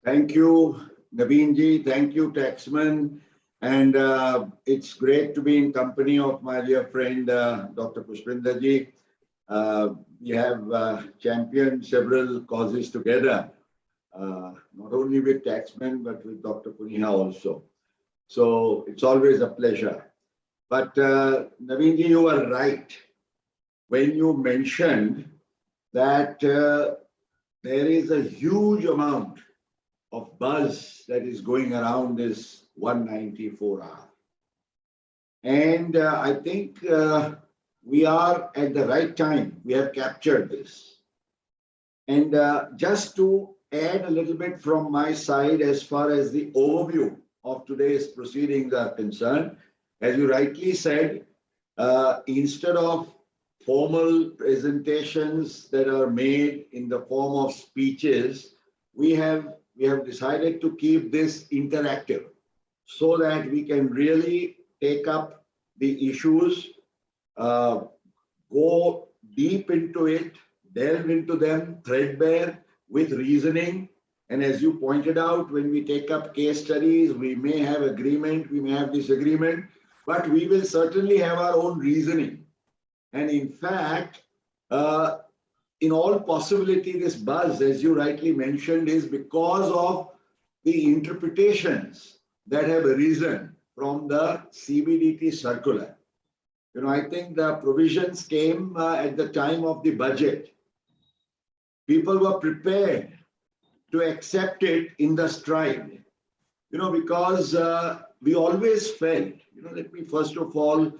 Thank you, Naveen ji. Thank you, Taxmann. And it's great to be in company of my dear friend, Dr. Pushpinder ji. We have championed several causes together, not only with Taxmann, but with Dr. Punia also. So it's always a pleasure. But Naveen ji, you are right when you mentioned that there is a huge amount of buzz that is going around this 194R. And I think we are at the right time. We have captured this. And just to add a little bit from my side as far as the overview of today's proceedings are concerned, as you rightly said, instead of formal presentations that are made in the form of speeches, we have decided to keep this interactive so that we can really take up the issues, go deep into it, delve into them threadbare with reasoning. And as you pointed out, when we take up case studies, we may have agreement, we may have disagreement, but we will certainly have our own reasoning. And in fact, in all possibility, this buzz, as you rightly mentioned, is because of the interpretations that have arisen from the CBDT circular. I think the provisions came at the time of the budget. People were prepared to accept it in the stride, because we always felt, let me first of all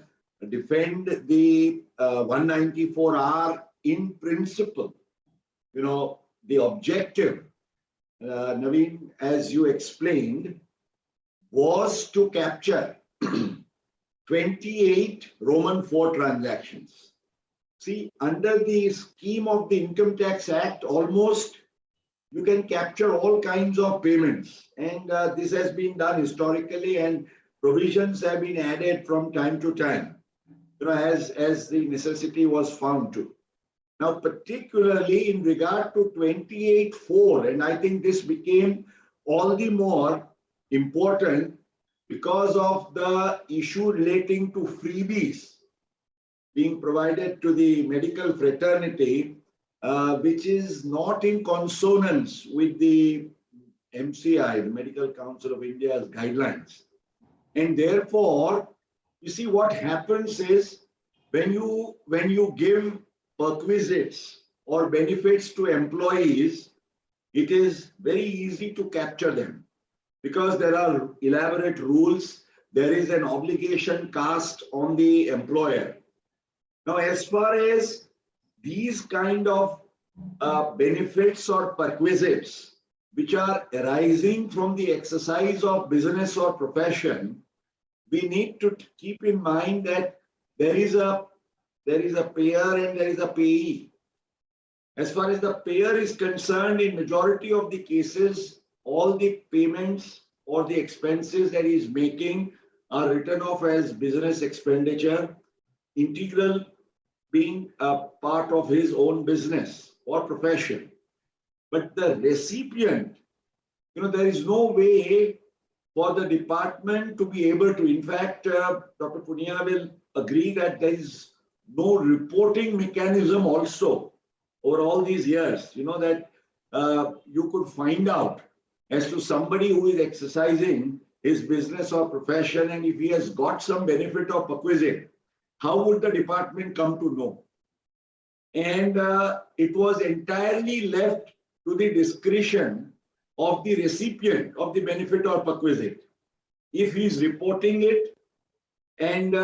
defend the 194R in principle. The objective, Naveen, as you explained, was to capture 28 Roman 4 transactions. See, under the scheme of the Income Tax Act, almost you can capture all kinds of payments. And this has been done historically, and provisions have been added from time to time, as the necessity was found to. Now, particularly in regard to 28.4, and I think this became all the more important because of the issue relating to freebies being provided to the medical fraternity, which is not in consonance with the MCI, the Medical Council of India's guidelines. And therefore, you see what happens is when you give perquisites or benefits to employees, it is very easy to capture them because there are elaborate rules. There is an obligation cast on the employer. Now, as far as these kind of benefits or perquisites, which are arising from the exercise of business or profession, we need to keep in mind that there is a payer and there is a payee. As far as the payer is concerned, in majority of the cases, all the payments or the expenses that he is making are written off as business expenditure, integral being a part of his own business or profession. But the recipient, there is no way for the department to be able to, in fact, Dr. Punia will agree that there is no reporting mechanism also over all these years, that you could find out as to somebody who is exercising his business or profession, and if he has got some benefit or perquisite, how would the department come to know? And it was entirely left to the discretion of the recipient of the benefit or perquisite. If he is reporting it, and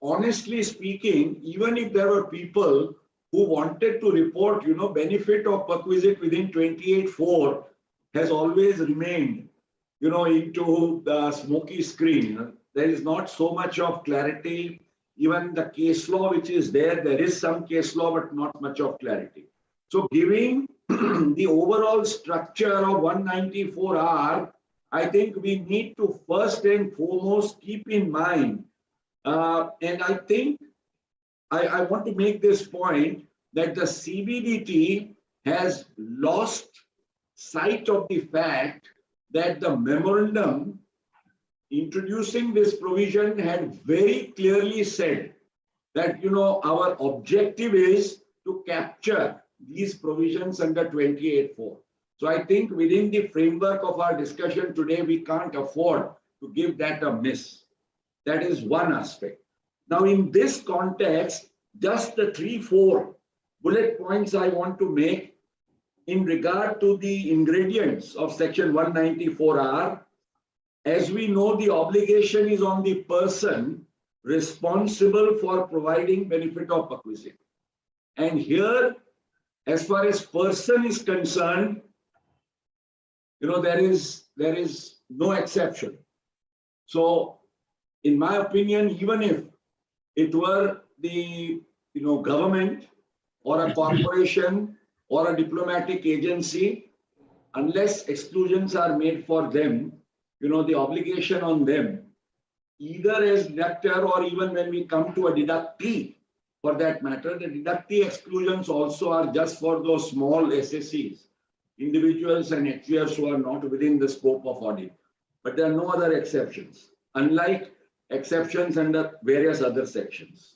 honestly speaking, even if there were people who wanted to report, benefit or perquisite within 28.4 has always remained, into the smoky screen. There is not so much of clarity. Even the case law which is there is some case law, but not much of clarity. So giving the overall structure of 194R, I think we need to first and foremost keep in mind, and I think I want to make this point, that the CBDT has lost sight of the fact that the memorandum introducing this provision had very clearly said that, our objective is to capture these provisions under 28(4). So I think within the framework of our discussion today, we can't afford to give that a miss. That is one aspect. Now, in this context, just the 3-4 bullet points I want to make in regard to the ingredients of section 194 are, as we know, the obligation is on the person responsible for providing benefit of perquisite. And here, as far as person is concerned, there is no exception. So, in my opinion, even if it were the government or a corporation or a diplomatic agency, unless exclusions are made for them, the obligation on them, either as deductor or even when we come to a deductee, for that matter, the deductee exclusions also are just for those small SSCs, individuals and HUers who are not within the scope of audit. But there are no other exceptions, unlike exceptions under various other sections.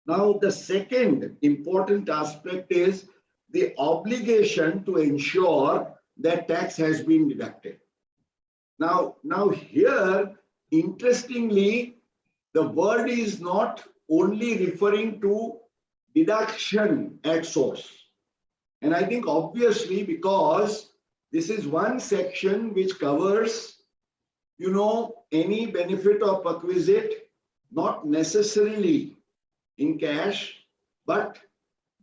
Now, the second important aspect is the obligation to ensure that tax has been deducted. Now here, interestingly, the word is not only referring to deduction at source. And I think obviously because this is one section which covers, any benefit of perquisite, not necessarily in cash, but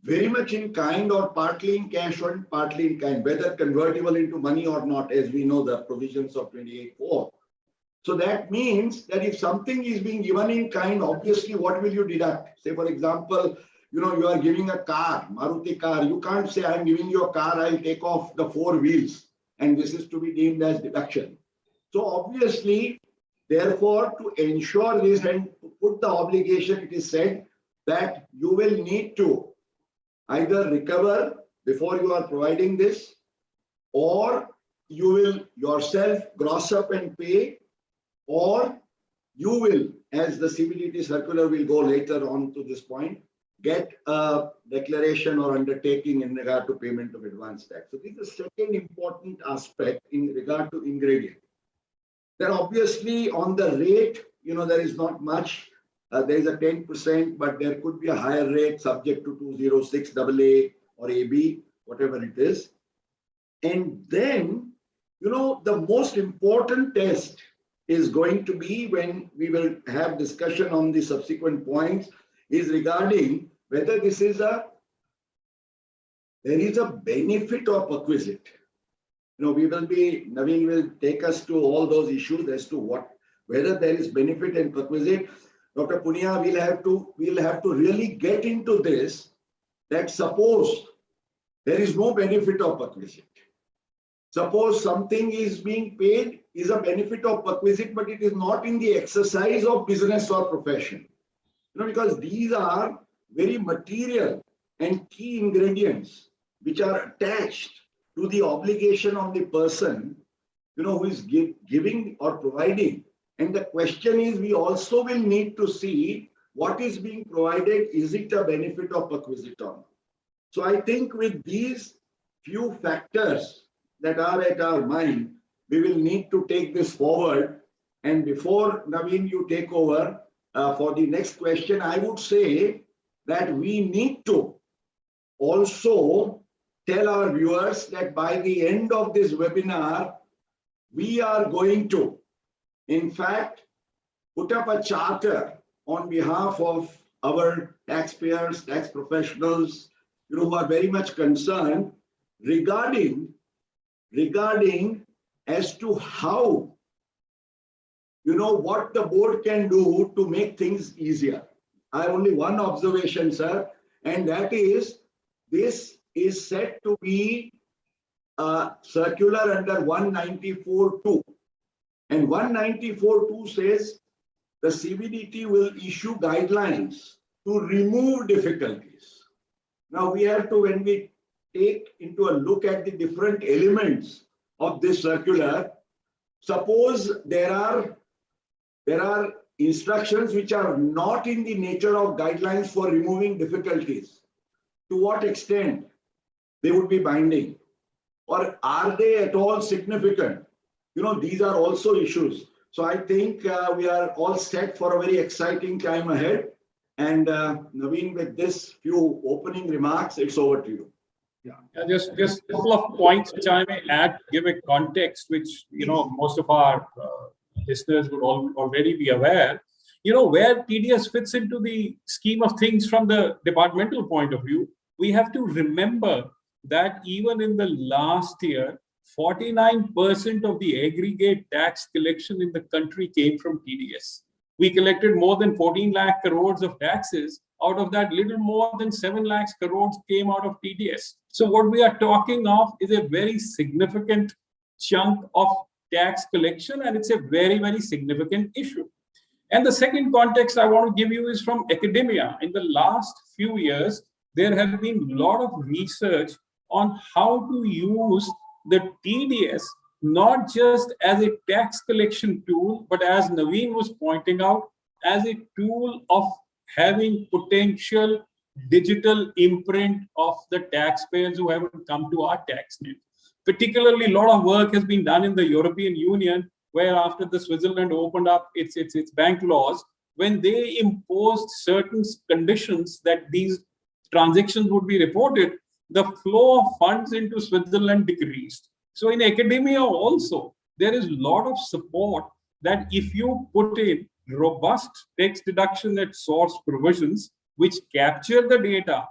very much in kind or partly in cash or partly in kind, whether convertible into money or not, as we know the provisions of 28(4). So that means that if something is being given in kind, obviously what will you deduct? Say, for example, you are giving a car, Maruti car. You can't say, I'm giving you a car, I'll take off the 4 wheels, and this is to be deemed as deduction. So obviously, therefore, to ensure this and to put the obligation, it is said that you will need to either recover before you are providing this, or you will yourself gross up and pay, or you will, as the CBDT circular will go later on to this point, get a declaration or undertaking in regard to payment of advance tax. So this is the second important aspect in regard to ingredient. Then obviously on the rate, there is not much. There is a 10%, but there could be a higher rate subject to 206 AA or AB, whatever it is. And then, the most important test is going to be, when we will have discussion on the subsequent points, is regarding whether there is a benefit of perquisite. Naveen will take us to all those issues as to whether there is benefit in perquisite. Dr. Punia, we'll have to really get into this, that suppose there is no benefit of perquisite. Suppose something is being paid is a benefit of perquisite, but it is not in the exercise of business or profession. Because these are very material and key ingredients which are attached to the obligation of the person, who is giving or providing. And the question is, we also will need to see what is being provided. Is it a benefit of perquisite or not? So I think with these few factors that are at our mind, we will need to take this forward. And before, Naveen, you take over for the next question, I would say that we need to also tell our viewers that by the end of this webinar, we are going to, in fact, put up a charter on behalf of our taxpayers, tax professionals, who are very much concerned regarding as to how, what the board can do to make things easier. I have only one observation, sir, and that is, this is said to be a circular under 194(2). And 194(2) says the CBDT will issue guidelines to remove difficulties. Now we have to, when we take into a look at the different elements of this circular, suppose there are instructions which are not in the nature of guidelines for removing difficulties, to what extent they would be binding, or are they at all significant? These are also issues. So I think we are all set for a very exciting time ahead. And Naveen, with this few opening remarks, it's over to you. Yeah, just a couple of points which I may add, give a context which most of our listeners would already be aware. Where TDS fits into the scheme of things from the departmental point of view, we have to remember that even in the last year, 49% of the aggregate tax collection in the country came from TDS. We collected more than 14 lakh crores of taxes. Out of that, little more than 7 lakhs crores came out of TDS. So what we are talking of is a very significant chunk of tax collection, and it's a very, very significant issue. And the second context I want to give you is from academia. In the last few years, there have been a lot of research on how to use the TDS not just as a tax collection tool, but as Naveen was pointing out, as a tool of having potential digital imprint of the taxpayers who haven't come to our tax net. Particularly, a lot of work has been done in the European Union, where after the Switzerland opened up its bank laws, when they imposed certain conditions that these transactions would be reported, the flow of funds into Switzerland decreased. So in academia also, there is a lot of support that if you put in robust tax deduction at source provisions, which capture the data,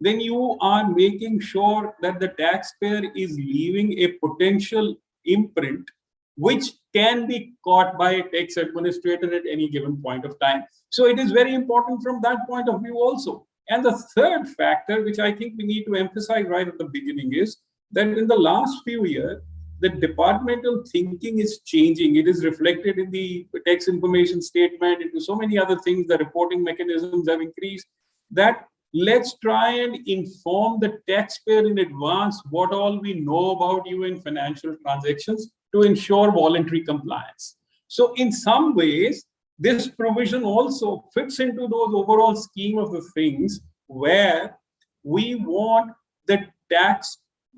then you are making sure that the taxpayer is leaving a potential imprint which can be caught by a tax administrator at any given point of time. So it is very important from that point of view also. And the third factor, which I think we need to emphasize right at the beginning, is that in the last few years, the departmental thinking is changing. It is reflected in the tax information statement, into so many other things. The reporting mechanisms have increased. That let's try and inform the taxpayer in advance what all we know about you in financial transactions to ensure voluntary compliance. So in some ways, this provision also fits into those overall scheme of the things where we want the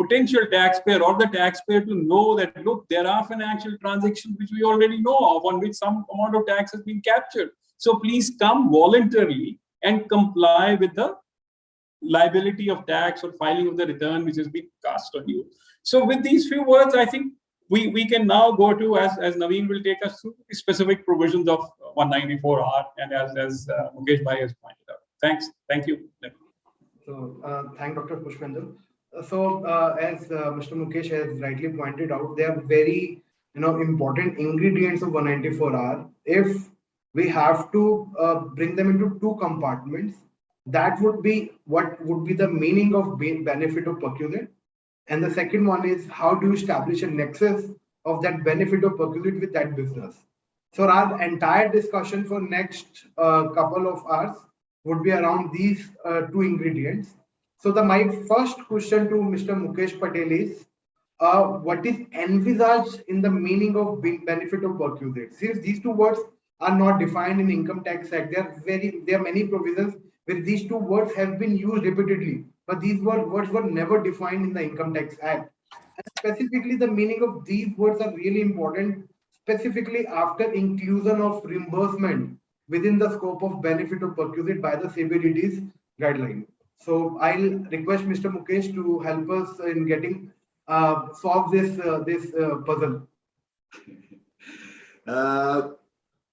potential taxpayer or the taxpayer to know that, look, there are financial transactions which we already know of, on which some amount of tax has been captured. So please come voluntarily and comply with the liability of tax or filing of the return which has been cast on you. So with these few words, I think we can now go to, as Naveen will take us through, the specific provisions of 194R, and as Mukesh Bhai has pointed out. Thanks. Thank you. So thank Dr. Pushpendra. So as Mr. Mukesh has rightly pointed out, they are very important ingredients of 194R. If we have to bring them into two compartments, that would be what would be the meaning of benefit of perquisite. And the second one is, how do you establish a nexus of that benefit of perquisite with that business? So our entire discussion for next couple of hours would be around these two ingredients. So my first question to Mr. Mukesh Patel is, what is envisaged in the meaning of benefit of perquisite? Since these two words are not defined in Income Tax Act, there are many provisions where these two words have been used repeatedly, but these words were never defined in the Income Tax Act. And specifically, the meaning of these words are really important, specifically after inclusion of reimbursement within the scope of benefit of perquisite by the CBDT's guideline. So I'll request Mr. Mukesh to help us in getting solve this puzzle.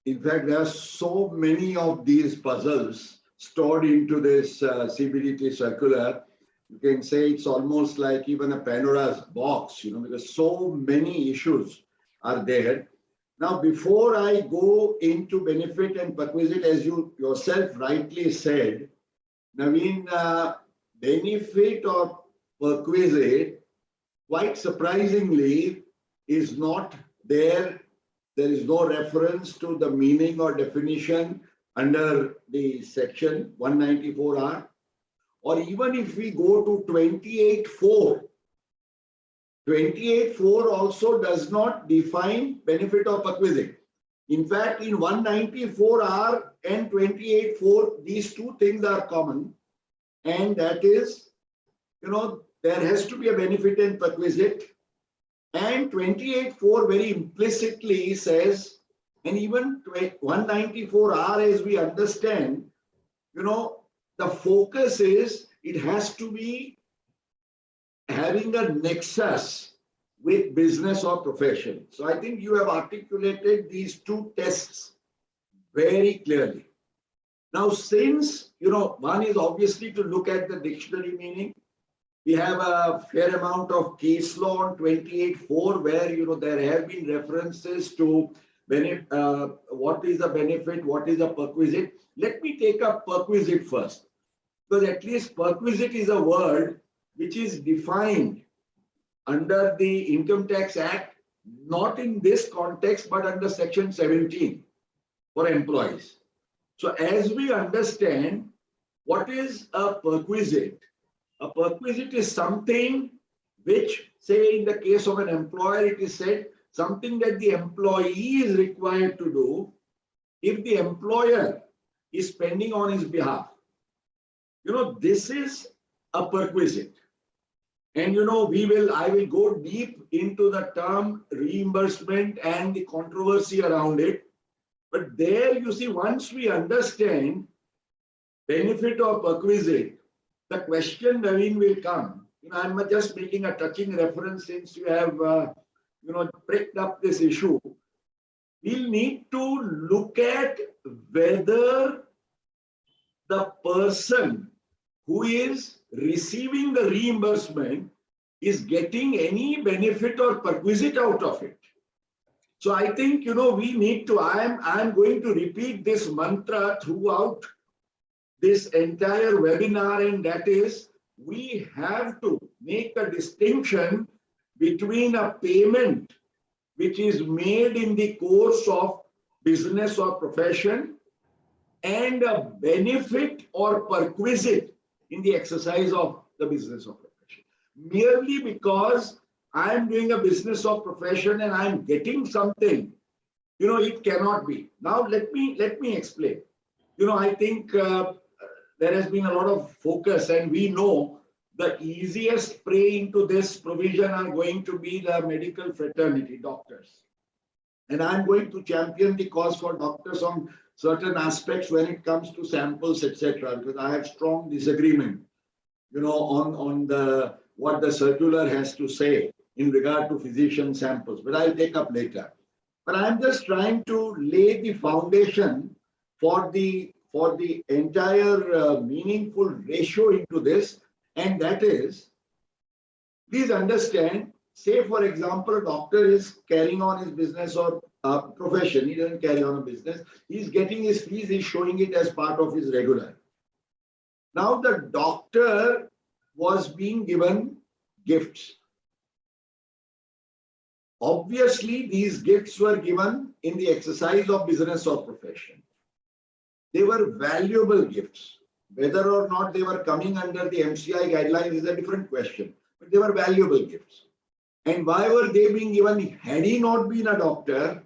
In fact, there are so many of these puzzles stored into this CBDT circular. You can say it's almost like even a Pandora's box, because so many issues are there. Now, before I go into benefit and perquisite, as you yourself rightly said, Naveen, benefit or perquisite, quite surprisingly, is not there. There is no reference to the meaning or definition under the section 194R. or even if we go to 28.4, 28.4 also does not define benefit or perquisite. In fact, in 194R and 28.4, these two things are common, and that is, there has to be a benefit and perquisite. And 28.4 very implicitly says, and even 194R, as we understand, the focus is it has to be having a nexus with business or profession. So I think you have articulated these two tests very clearly. Now, since, one is obviously to look at the dictionary meaning. We have a fair amount of case law on 28.4 where, there have been references to what is a benefit, what is a perquisite. Let me take up perquisite first, because at least perquisite is a word which is defined under the Income Tax Act, not in this context, but under Section 17 for employees. So as we understand, what is a perquisite? A perquisite is something which, say in the case of an employer, it is said something that the employee is required to do if the employer is spending on his behalf. This is a perquisite. And I will go deep into the term reimbursement and the controversy around it. But there you see, once we understand benefit or perquisite, the question, Naveen, will come. I'm just making a touching reference since you have, pricked up this issue. We'll need to look at whether the person who is receiving the reimbursement is getting any benefit or perquisite out of it. So I think, we need to, I'm going to repeat this mantra throughout this entire webinar, and that is, we have to make a distinction between a payment which is made in the course of business or profession and a benefit or perquisite in the exercise of the business or profession. Merely because I am doing a business or profession and I am getting something, it cannot be. Now let me explain. I think there has been a lot of focus, and we know the easiest prey into this provision are going to be the medical fraternity, doctors. And I'm going to champion the cause for doctors on certain aspects when it comes to samples, etc., because I have strong disagreement, on what the circular has to say in regard to physician samples, but I'll take up later. But I'm just trying to lay the foundation for the entire meaningful ratio into this, and that is, please understand, say for example, a doctor is carrying on his business or profession, he doesn't carry on a business, he's getting his fees, he's showing it as part of his regular. Now the doctor was being given gifts. Obviously, these gifts were given in the exercise of business or profession. They were valuable gifts. Whether or not they were coming under the MCI guidelines is a different question, but they were valuable gifts. And why were they being given? Had he not been a doctor,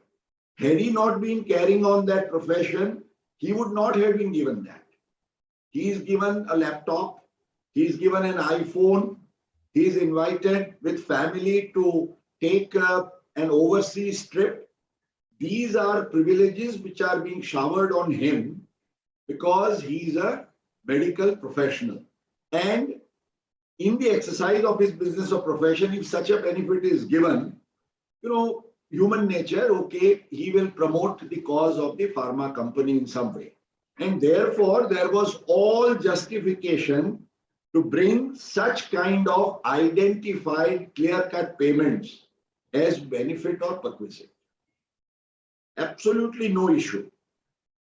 had he not been carrying on that profession, he would not have been given that. He is given a laptop, he is given an iPhone, he is invited with family to take an overseas trip. These are privileges which are being showered on him because he is a medical professional. And in the exercise of his business or profession, if such a benefit is given, human nature, okay, he will promote the cause of the pharma company in some way. And therefore, there was all justification to bring such kind of identified clear-cut payments as benefit or perquisite. Absolutely no issue.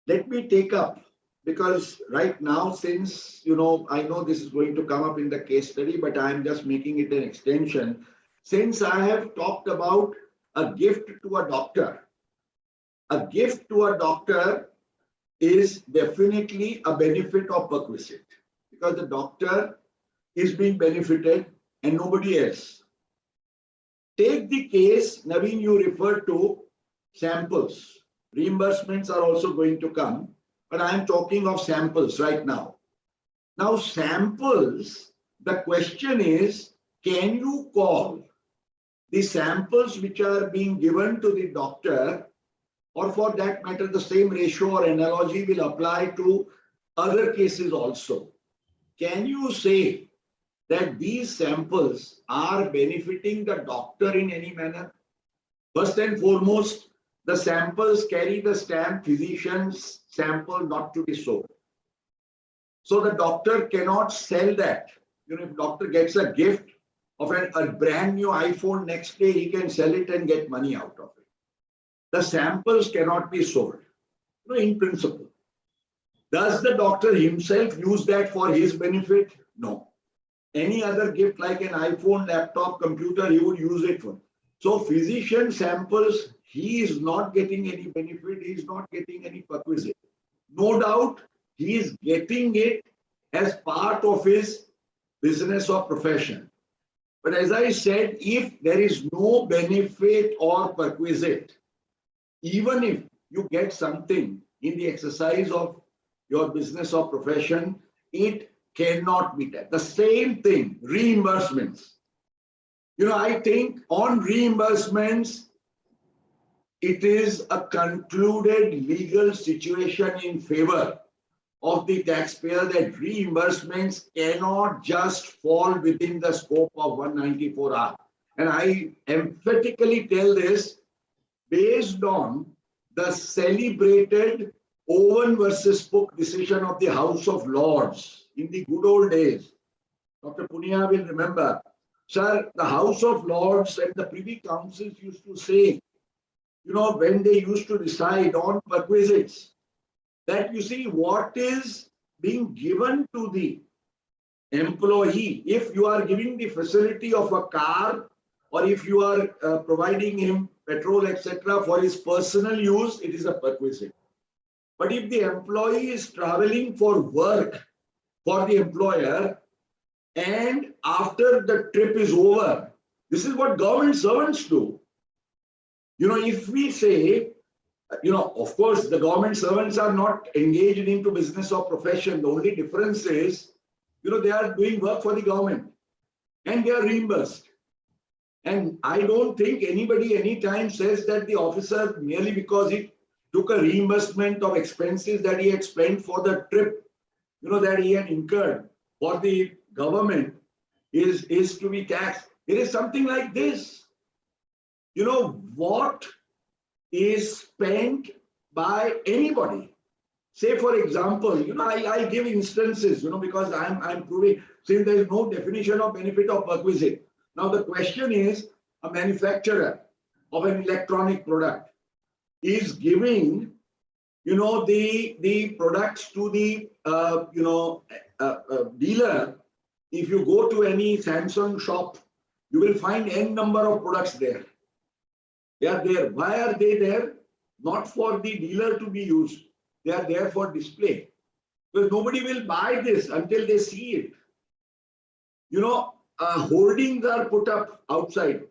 Let me take up, because right now, since, I know this is going to come up in the case study, but I'm just making it an extension. Since I have talked about a gift to a doctor is definitely a benefit or perquisite. because the doctor is being benefited and nobody else. Take the case, Naveen, you referred to samples. Reimbursements are also going to come, but I am talking of samples right now. Now, samples, the question is, can you call the samples which are being given to the doctor, or for that matter, the same ratio or analogy will apply to other cases also? Can you say that these samples are benefiting the doctor in any manner? First and foremost, the samples carry the stamp physician's sample not to be sold. So the doctor cannot sell that. If doctor gets a gift of a brand new iPhone, next day he can sell it and get money out of it. The samples cannot be sold, in principle. Does the doctor himself use that for his benefit? No. Any other gift like an iPhone, laptop, computer, he would use it for. So physician samples, he is not getting any benefit, he is not getting any perquisite. No doubt, he is getting it as part of his business or profession. But as I said, if there is no benefit or perquisite, even if you get something in the exercise of your business or profession, it cannot be that. The same thing, reimbursements. I think on reimbursements, it is a concluded legal situation in favor of the taxpayer that reimbursements cannot just fall within the scope of 194R. And I emphatically tell this based on the celebrated Owen versus Cook decision of the House of Lords in the good old days. Dr. Punia will remember. Sir, the House of Lords and the Privy Councils used to say, when they used to decide on perquisites, that what is being given to the employee, if you are giving the facility of a car, or if you are providing him petrol, etc., for his personal use, it is a perquisite. But if the employee is traveling for work for the employer, and after the trip is over, this is what government servants do. If we say, of course, the government servants are not engaged into business or profession. The only difference is, they are doing work for the government and they are reimbursed. And I don't think anybody anytime says that the officer, merely because he took a reimbursement of expenses that he had spent for the trip, that he had incurred for the government, is to be taxed. It is something like this. What is spent by anybody. Say, for example, I give instances, because I'm proving, since there is no definition of benefit of perquisite. Now, the question is, a manufacturer of an electronic product is giving, the products to the, dealer. If you go to any Samsung shop, you will find n number of products there. They are there. Why are they there? Not for the dealer to be used. They are there for display. Because nobody will buy this until they see it. Hoardings are put up outside.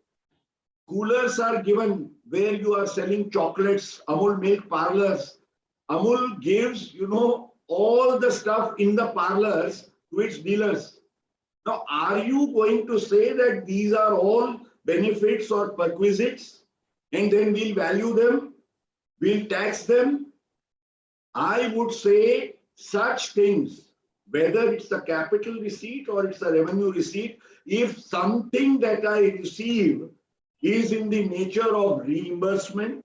Coolers are given where you are selling chocolates, Amul milk parlors. Amul gives, all the stuff in the parlors to its dealers. Now, are you going to say that these are all benefits or perquisites? And then we'll value them, we'll tax them? I would say such things, whether it's a capital receipt or it's a revenue receipt, if something that I receive is in the nature of reimbursement,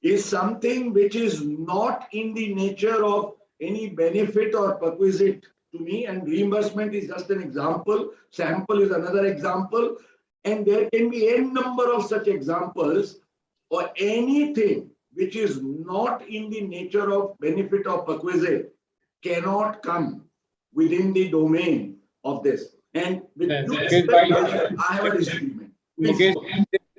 is something which is not in the nature of any benefit or perquisite to me, and reimbursement is just an example, sample is another example, and there can be n number of such examples, or anything which is not in the nature of benefit or perquisite cannot come within the domain of this. And with I have a disagreement. Mukesh,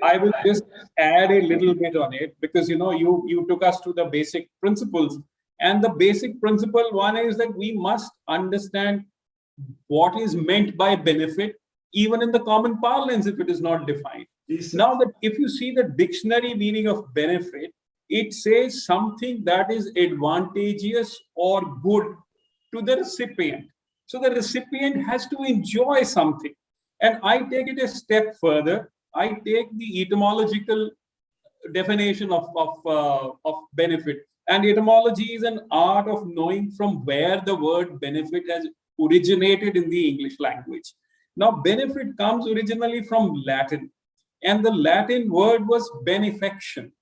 I will just add a little bit on it, because you took us to the basic principles. And the basic principle one is that we must understand what is meant by benefit, even in the common parlance if it is not defined. Yes, Now, that if you see the dictionary meaning of benefit, it says something that is advantageous or good to the recipient. So the recipient has to enjoy something. And I take it a step further. I take the etymological definition of benefit. And etymology is an art of knowing from where the word benefit has originated in the English language. Now, benefit comes originally from Latin, and the Latin word was benefaction.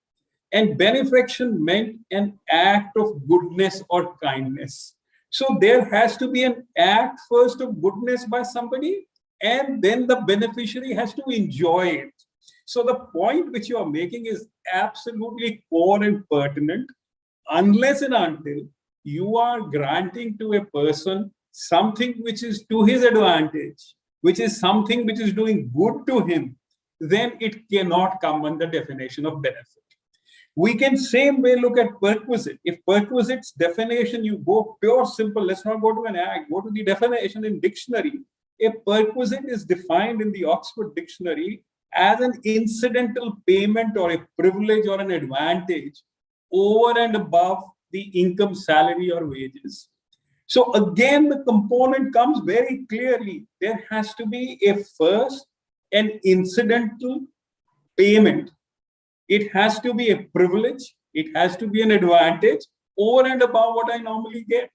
And benefaction meant an act of goodness or kindness. So there has to be an act first of goodness by somebody, and then the beneficiary has to enjoy it. So the point which you are making is absolutely core and pertinent, unless and until you are granting to a person something which is to his advantage, which is something which is doing good to him, then it cannot come under definition of benefit. We can same way look at perquisite. If perquisite's definition, you go pure simple, let's not go to an act, go to the definition in dictionary. A perquisite is defined in the Oxford Dictionary as an incidental payment or a privilege or an advantage over and above the income, salary, or wages. So again, the component comes very clearly. There has to be a first, an incidental payment. It has to be a privilege. It has to be an advantage over and above what I normally get.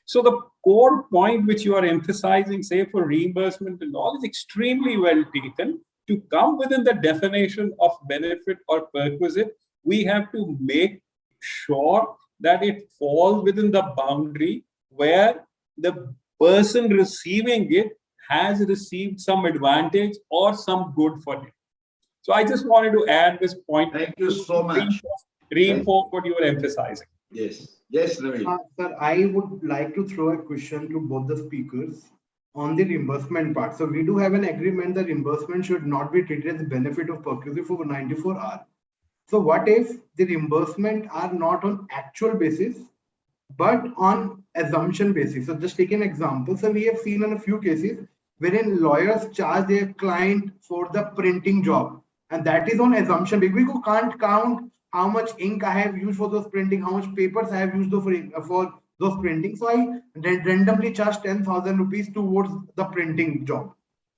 So the core point which you are emphasizing, say for reimbursement and all, is extremely well taken. To come within the definition of benefit or perquisite, we have to make sure that it falls within the boundary where the person receiving it has received some advantage or some good for him. So I just wanted to add this point. Thank you so much. Reinforce what you were emphasizing. Yes. Yes, Naveen. Sir, I would like to throw a question to both the speakers on the reimbursement part. So we do have an agreement that reimbursement should not be treated as a benefit of perquisite for 94 hours. So what if the reimbursement are not on actual basis, but on assumption basis? So just take an example. So we have seen in a few cases wherein lawyers charge their client for the printing job, and that is on assumption because we can't count how much ink I have used for those printing, how much papers I have used for those printing. So I randomly charge 10,000 rupees towards the printing job.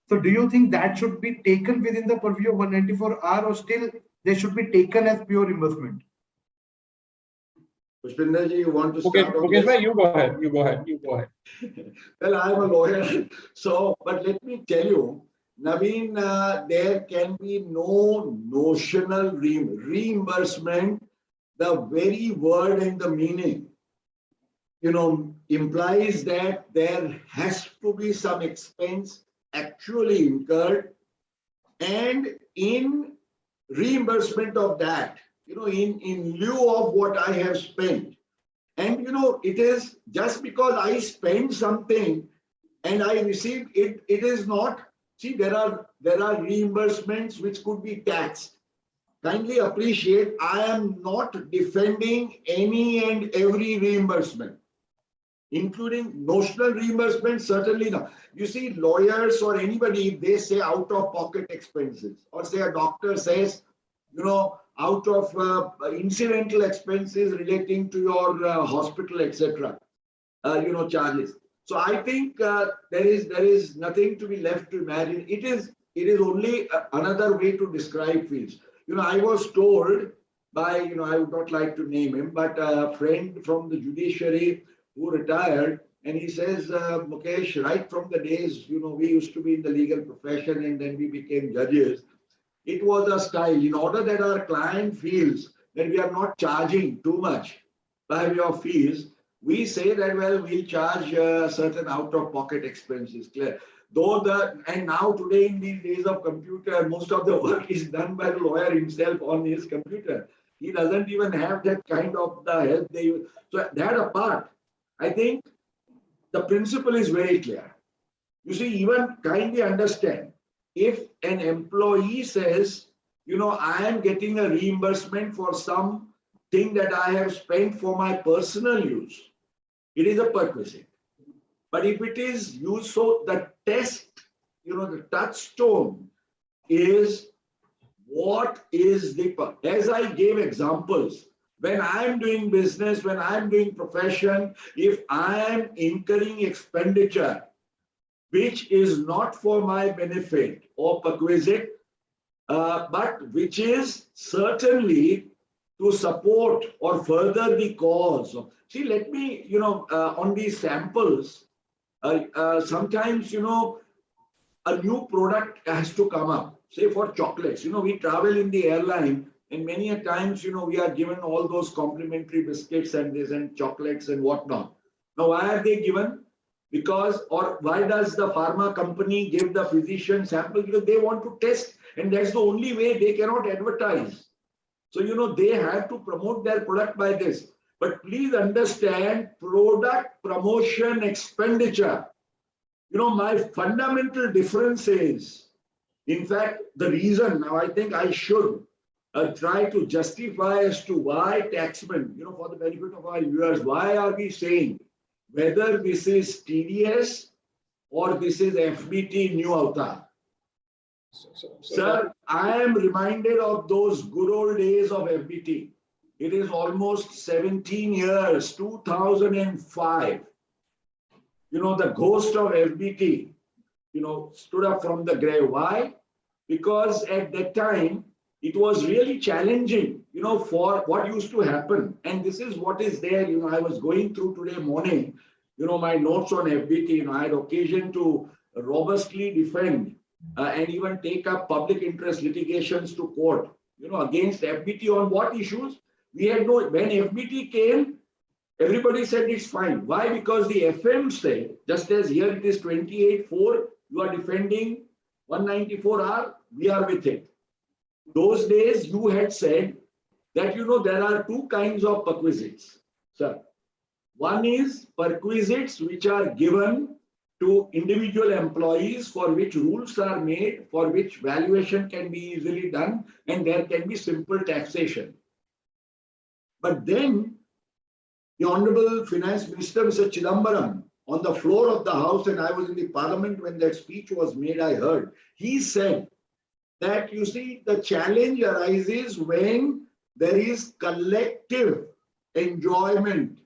So do you think that should be taken within the purview of 194 hour, or still they should be taken as pure reimbursement? Pushpinder ji, you want to start? Okay, you go ahead. You go ahead. Well, I'm a lawyer, so, but let me tell you, Naveen, there can be no notional reimbursement. The very word and the meaning, implies that there has to be some expense actually incurred, and in reimbursement of that, in lieu of what I have spent. And it is just because I spend something and I receive it, it is not. See, there are reimbursements which could be taxed. Kindly appreciate, I am not defending any and every reimbursement, including notional reimbursement, certainly not. You see, lawyers or anybody, if they say out-of-pocket expenses, or say a doctor says, out of incidental expenses relating to your hospital, etc., charges. So I think there is nothing to be left to imagine. It is only another way to describe fields. I was told by, I would not like to name him, but a friend from the judiciary who retired, and he says, Mukesh, right from the days, we used to be in the legal profession and then we became judges, it was a style. In order that our client feels that we are not charging too much by way of fees, we say that, well, we charge certain out-of-pocket expenses. Clear. And now today in these days of computer, most of the work is done by the lawyer himself on his computer. He doesn't even have that kind of the help they use. So that apart, I think the principle is very clear. You see, even kindly understand, if an employee says, I am getting a reimbursement for some thing that I have spent for my personal use, it is a perquisite. But if it is used, so the test, the touchstone is what is the, as I gave examples, when I'm doing business, when I'm doing profession, if I'm incurring expenditure, which is not for my benefit or perquisite, but which is certainly to support or further the cause. See, let me, on these samples, sometimes, a new product has to come up, say for chocolates. We travel in the airline and many a times, we are given all those complimentary biscuits and this and chocolates and whatnot. Now, why are they given? Because, or why does the pharma company give the physician sample? Because they want to test, and that's the only way. They cannot advertise. So, they have to promote their product by this. But please understand, product promotion expenditure. My fundamental difference is, in fact, the reason, now I think I should try to justify as to why Taxmann, for the benefit of our viewers, why are we saying whether this is TDS or this is FBT new Avataar? Sir, I am reminded of those good old days of FBT. It is almost 17 years, 2005. The ghost of FBT, stood up from the grave. Why? Because at that time, it was really challenging, for what used to happen. And this is what is there, I was going through today morning, my notes on FBT, I had occasion to robustly defend and even take up public interest litigations to court, against FBT on what issues? We had no, when FBT came, everybody said it's fine. Why? Because the FM said, just as here it is 28.4, you are defending 194R, we are with it. Those days you had said that, there are two kinds of perquisites, sir. One is perquisites which are given to individual employees for which rules are made, for which valuation can be easily done, and there can be simple taxation. But then the Honorable Finance Minister, Mr. Chidambaram, on the floor of the House, and I was in the Parliament when that speech was made, I heard, he said that, the challenge arises when there is collective enjoyment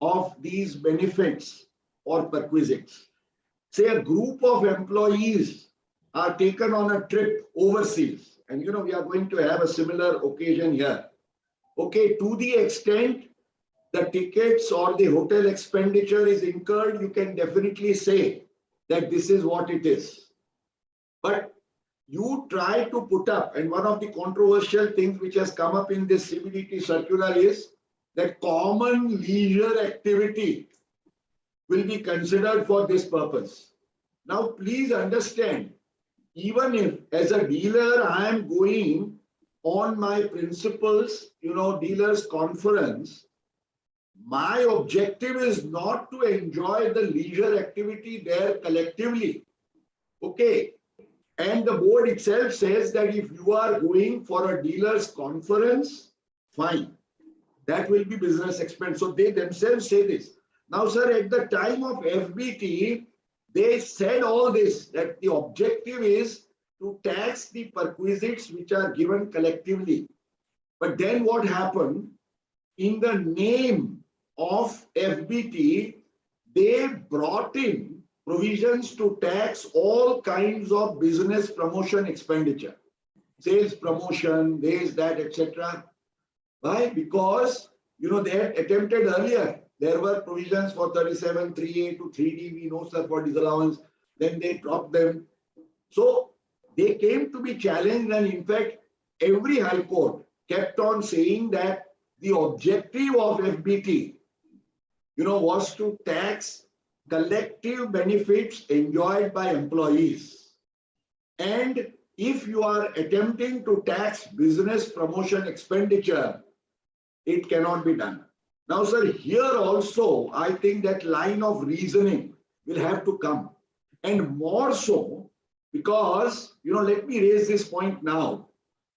of these benefits or perquisites. Say a group of employees are taken on a trip overseas, and we are going to have a similar occasion here. Okay, to the extent the tickets or the hotel expenditure is incurred, you can definitely say that this is what it is. But you try to put up, and one of the controversial things which has come up in this CBDT circular is that common leisure activity will be considered for this purpose. Now, please understand, even if as a dealer, I am going on my principles, dealers conference, my objective is not to enjoy the leisure activity there collectively. Okay. And the board itself says that if you are going for a dealers conference, fine. That will be business expense. So they themselves say this. Now, sir, at the time of FBT, they said all this, that the objective is to tax the perquisites which are given collectively. But then what happened? In the name of FBT, they brought in provisions to tax all kinds of business promotion expenditure, sales promotion, this, that, etc. Why? Because, they had attempted earlier. There were provisions for 37, 3A to 3D, we know, sir, for disallowance. Then they dropped them. So they came to be challenged, and in fact, every high court kept on saying that the objective of FBT, was to tax collective benefits enjoyed by employees. And if you are attempting to tax business promotion expenditure, it cannot be done. Now, sir, here also, I think that line of reasoning will have to come. And more so, because, let me raise this point now.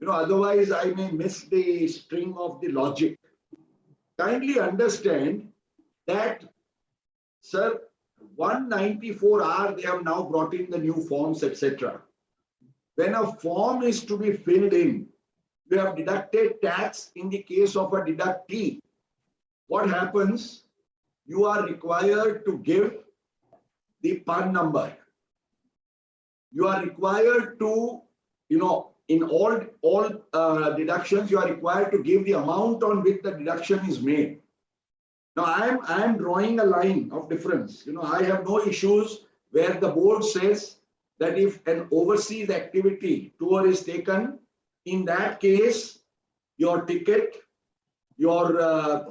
Otherwise I may miss the string of the logic. kindly understand that, sir, 194R, they have now brought in the new forms, etc. When a form is to be filled in, you have deducted tax in the case of a deductee. What happens? You are required to give the PAN number. You are required to, in all deductions, you are required to give the amount on which the deduction is made. Now, I am drawing a line of difference. I have no issues where the board says that if an overseas activity tour is taken, in that case, your ticket, your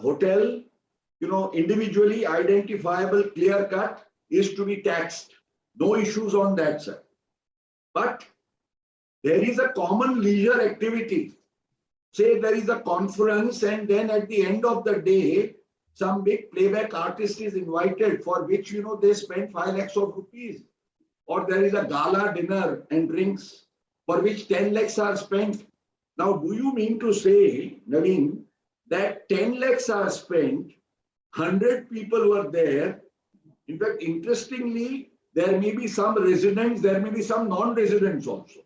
hotel, individually identifiable, clear cut is to be taxed. No issues on that, sir. But there is a common leisure activity. Say there is a conference, and then at the end of the day, some big playback artist is invited, for which they spend 5 lakhs of rupees. Or there is a gala dinner and drinks for which 10 lakhs are spent. Now, do you mean to say, Naveen, that 10 lakhs are spent, 100 people were there? In fact, interestingly, there may be some residents, there may be some non-residents also.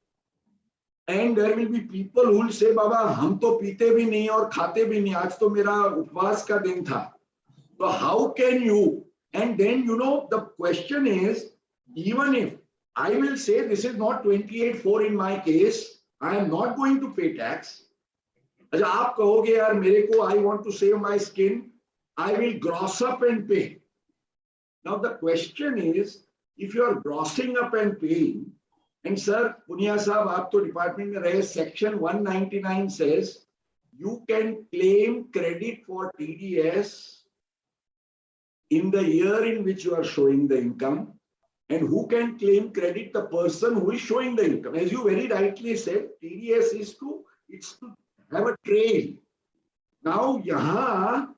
And there will be people who will say, Baba, hum to peete bhi nahi aur khate bhi nahi, aaj to mera upvas ka din tha. So how can you? And then, the question is, even if I will say this is not 28.4 in my case, I am not going to pay tax. अच्छा आप कहोगे यार मेरे को, I want to save my skin, I will gross up and pay. Now the question is, if you are grossing up and paying, and sir, Punia sahab, aap to department mein rahe, section 199 says you can claim credit for TDS in the year in which you are showing the income. And who can claim credit? The person who is showing the income. As you very rightly said, TDS is to have a trail. Now, यहाँ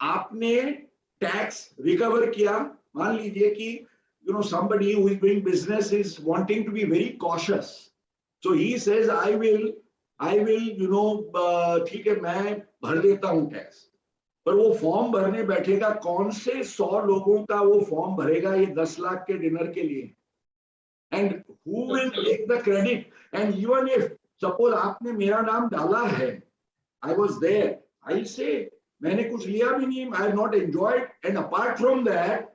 आपने tax recover किया. मान लीजिए कि somebody who is doing business is wanting to be very cautious. So he says, I will ठीक है मैं भर देता हूँ tax. पर वो फॉर्म भरने बैठेगा, कौन से 100 लोगों का वो फॉर्म भरेगा ये 10 लाख के डिनर के लिए? And who will take the credit? And even if suppose आपने मेरा नाम डाला है, आई वाज देयर, आई से मैंने कुछ लिया भी नहीं, I have not enjoyed. And apart from that,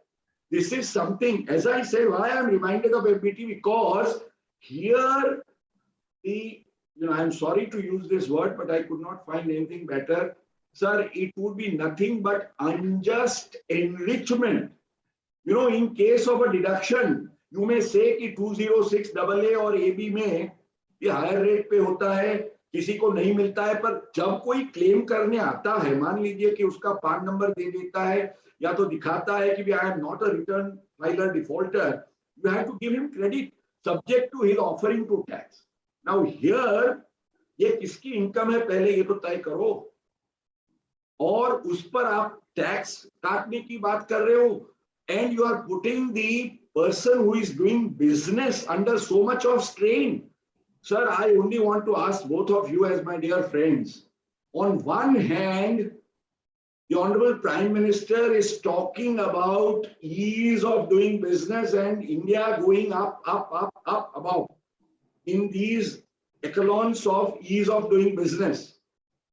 this is something, as I say, why I am reminded of FBT, because here I am sorry to use this word, but I could not find anything better. Sir, it would be nothing but unjust enrichment. In case of a deduction, you may say कि 206 AA और AB में ये higher rate पे होता है, किसी को नहीं मिलता है, पर जब कोई क्लेम करने आता है, मान लीजिए कि उसका पान नंबर दे देता है या तो दिखाता है कि I am not a return filer defaulter, you have to give him credit subject to his offering to tax. Now here, ये किसकी इनकम है पहले ये तो तय करो, और उस पर आप टैक्स काटने की बात कर रहे हो, and you are putting the person who is doing business under so much of strain. Sir, I only want to ask both of you as my dear friends. On one hand, the Honorable Prime Minister is talking about ease of doing business and India going up, above in these echelons of ease of doing business.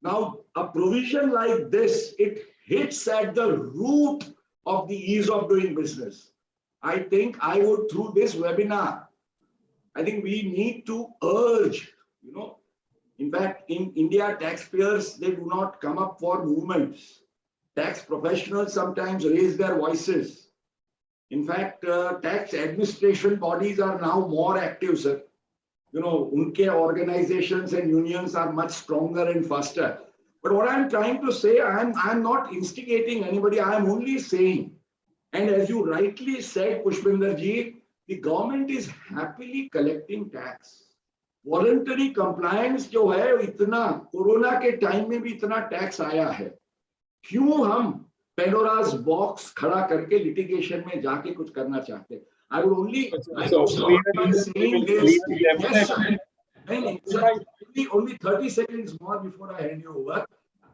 Now, a provision like this, it hits at the root of the ease of doing business. I think I would, through this webinar, I think we need to urge, in fact, in India, taxpayers, they do not come up for movements. Tax professionals sometimes raise their voices. In fact, tax administration bodies are now more active, sir. Unke organizations and unions are much stronger and faster. But what I'm trying to say, I'm not instigating anybody. I'm only saying, and as you rightly said, Pushpinder ji, the government is happily collecting tax. Voluntary compliance जो है इतना corona के time में भी इतना tax आया है, क्यों हम पेंडोरास बॉक्स खड़ा करके लिटिगेशन में जाके कुछ करना चाहते हैं? I would only only 30 seconds more before I hand you over.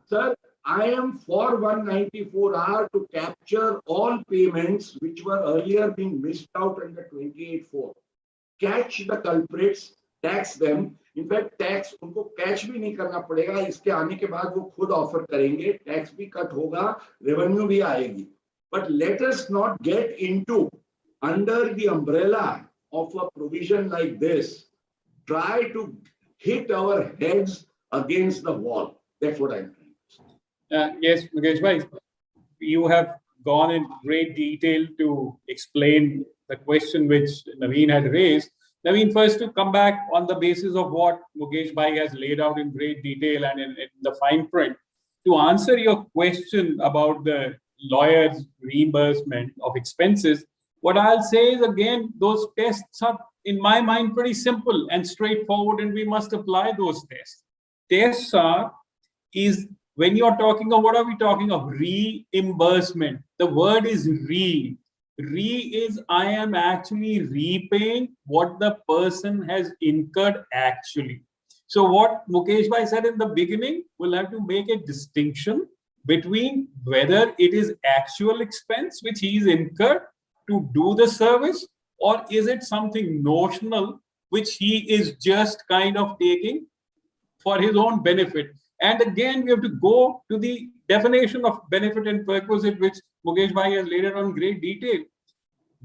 Sir, I am for 194R to capture all payments which were earlier being missed out under 28(4). Catch the culprits, tax them. In fact, tax उनको catch भी नहीं करना पड़ेगा. इसके आने के बाद वो खुद offer करेंगे. Tax भी cut होगा, revenue भी आएगी. But let us not get into under the umbrella of a provision like this. Try to hit our heads against the wall. That's what I'm trying. Yes, Mukesh bhai, you have gone in great detail to explain the question which Naveen had raised. Naveen, first to come back on the basis of what Mukesh bhai has laid out in great detail and in the fine print, to answer your question about the lawyer's reimbursement of expenses, what I'll say is, again, those tests are, in my mind, pretty simple and straightforward, and we must apply those tests. Tests are, is when you're talking of, what are we talking of? Reimbursement. The word is re. Re is I am actually repaying what the person has incurred actually. So what Mukesh bhai said in the beginning, we'll have to make a distinction between whether it is actual expense which he is incurred to do the service, or is it something notional which he is just kind of taking for his own benefit. And again, we have to go to the definition of benefit and perquisite, which Mukesh bhai has laid out in great detail.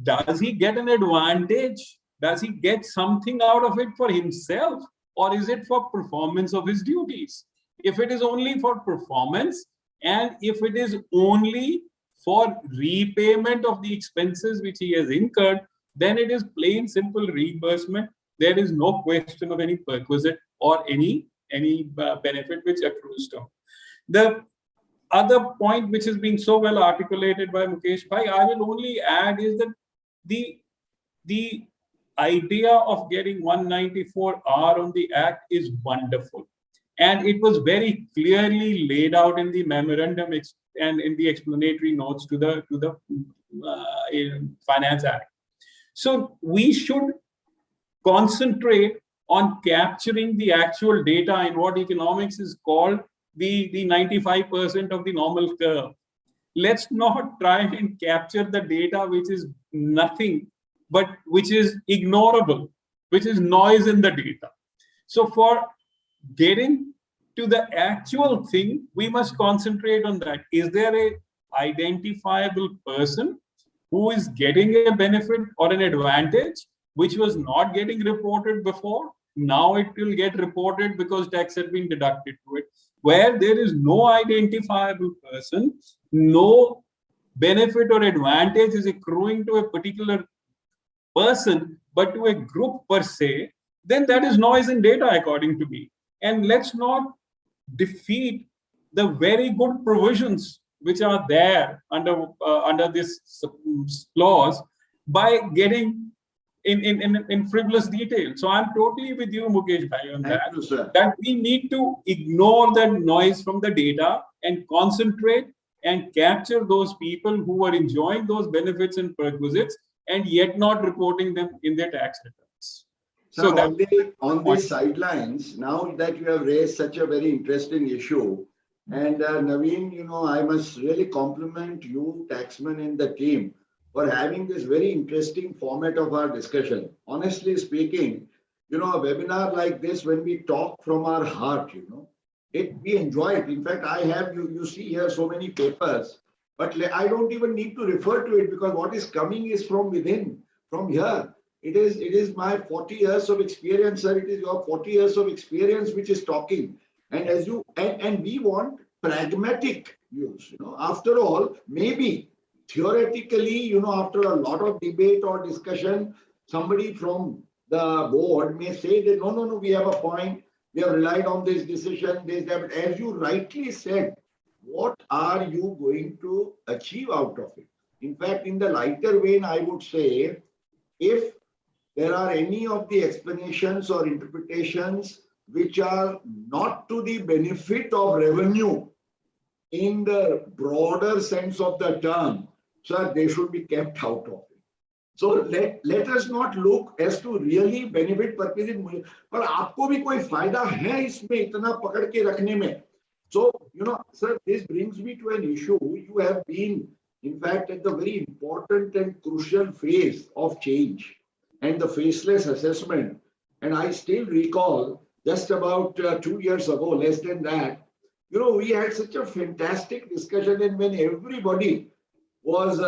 Does he get an advantage? Does he get something out of it for himself? Or is it for performance of his duties? If it is only for performance, and if it is only for repayment of the expenses which he has incurred, then it is plain simple reimbursement. There is no question of any perquisite or any benefit which accrues to him. The other point which is being so well articulated by Mukesh bhai, I will only add, is that the idea of getting 194R on the Act is wonderful. And it was very clearly laid out in the memorandum and in the explanatory notes to the Finance Act. So we should concentrate on capturing the actual data in what economics is called the 95% of the normal curve. Let's not try and capture the data which is nothing, but which is ignorable, which is noise in the data. So for getting to the actual thing, we must concentrate on that. Is there a identifiable person who is getting a benefit or an advantage which was not getting reported before? Now it will get reported because tax has been deducted to it. Where there is no identifiable person, no benefit or advantage is accruing to a particular person, but to a group per se, then that is noise in data, according to me. And let's not defeat the very good provisions which are there under this clause by getting in frivolous detail. So I'm totally with you, Mukesh bhai, on that. Thank you, sir. That we need to ignore that noise from the data and concentrate and capture those people who are enjoying those benefits and perquisites and yet not reporting them in their tax returns. So on the sidelines, now that you have raised such a very interesting issue, and Naveen, I must really compliment you, Taxmann, and the team for having this very interesting format of our discussion. Honestly speaking, a webinar like this, when we talk from our heart, we enjoy it. In fact, I have, you see here so many papers, but I don't even need to refer to it because what is coming is from within, from here. It is my 40 years of experience, sir. It is your 40 years of experience which is talking. And as you and we want pragmatic use. After all, maybe theoretically, after a lot of debate or discussion, somebody from the board may say that no, we have a point. We have relied on this decision. But as you rightly said, what are you going to achieve out of it? In fact, in the lighter vein, I would say, if there are any of the explanations or interpretations which are not to the benefit of revenue in the broader sense of the term, sir, they should be kept out of it. So let us not look as to really benefit perquisite. पर आपको भी कोई फायदा है इसमें इतना पकड़ के रखने में? So, sir, this brings me to an issue. You have been, in fact, at the very important and crucial phase of change and the faceless assessment. And I still recall just about 2 years ago, less than that, we had such a fantastic discussion. And when everybody was,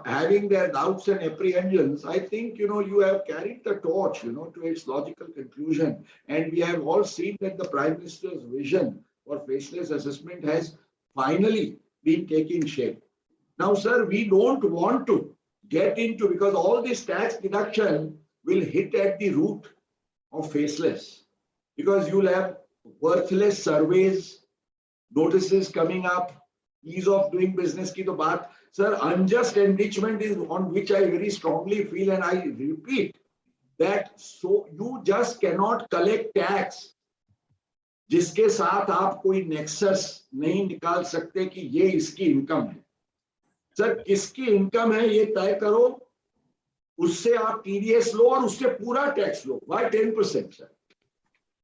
having their doubts and apprehensions, I think, you have carried the torch, to its logical conclusion. And we have all seen that the Prime Minister's vision for faceless assessment has finally been taking shape. Now, sir, we don't want to get into, because all this tax deduction will hit at the root of faceless, because you'll have worthless surveys, notices coming up, ease of doing business ki to baat. Sir, unjust enrichment is on which I very strongly feel, and I repeat that, so you just cannot collect tax जिसके साथ आप कोई nexus नहीं निकाल सकते कि ये इसकी इनकम है। सर, किसकी इनकम है ये तय करो, उससे आप TDS लो और उससे पूरा tax low. Why 10%, sir?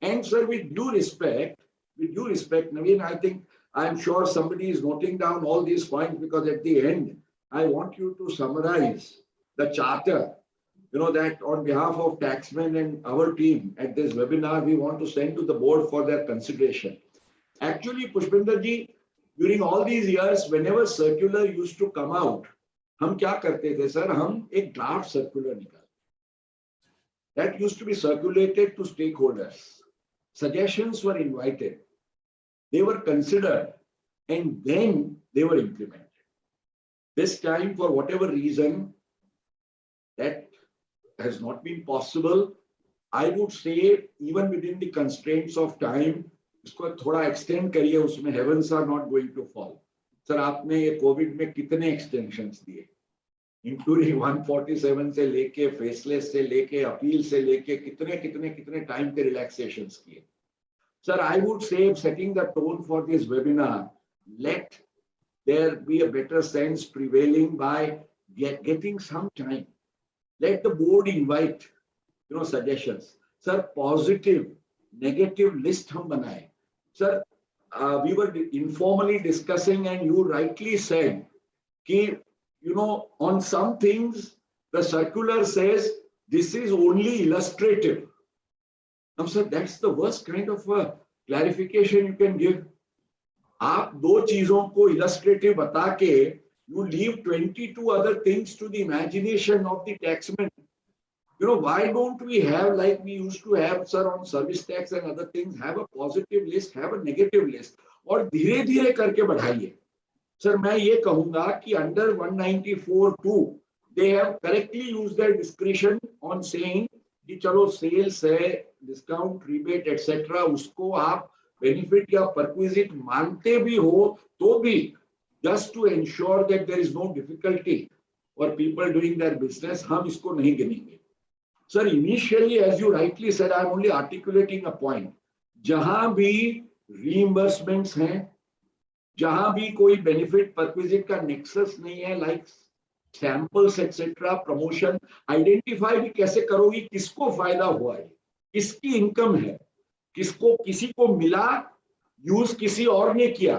And sir, with due respect, Naveen, I think, I'm sure somebody is noting down all these points, because at the end, I want you to summarize the charter, that on behalf of Taxmann and our team at this webinar, we want to send to the board for their consideration. Actually, Pushpinder ji, during all these years, whenever circular used to come out, हम क्या करते थे sir? हम एक draft circular निकालते. That used to be circulated to stakeholders. Suggestions were invited. They were considered, and then they were implemented. This time, for whatever reason, that has not been possible. I would say, even within the constraints of time, इसको थोड़ा extend करिए, उसमें heavens are not going to fall. Sir, आपने ये COVID में कितने extensions दिए, including 147 से लेके faceless से लेके appeal से लेके कितने time के relaxations किए. Sir, I would say, setting the tone for this webinar, let there be a better sense prevailing by getting some time. Let the board invite, suggestions. Sir, positive, negative list hum banaye. Sir, we were informally discussing, and you rightly said, ki, on some things, the circular says this is only illustrative. Now, sir, that's the worst kind of clarification you can give. आप दो चीजों को illustrative बता के, you leave 22 other things to the imagination of the taxman. Why don't we have, like we used to have, sir, on service tax and other things, have a positive list, have a negative list, और धीरे धीरे करके बढ़ाइए. Sir, मैं ये कहूँगा कि under 194(2) they have correctly used their discretion on saying कि चलो sales है, discount, rebate, etc. उसको आप benefit या perquisite मानते भी हो तो भी, just to ensure that there is no difficulty for people doing their business, हम इसको नहीं गिनेंगे. Sir, initially, as you rightly said, I am only articulating a point. जहां भी reimbursements हैं, जहां भी कोई benefit perquisite का nexus नहीं है, like samples etc, promotion, identify भी कैसे करोगी, किसको फायदा हुआ है, किसकी इनकम है, किसी को मिला, यूज किसी और ने किया,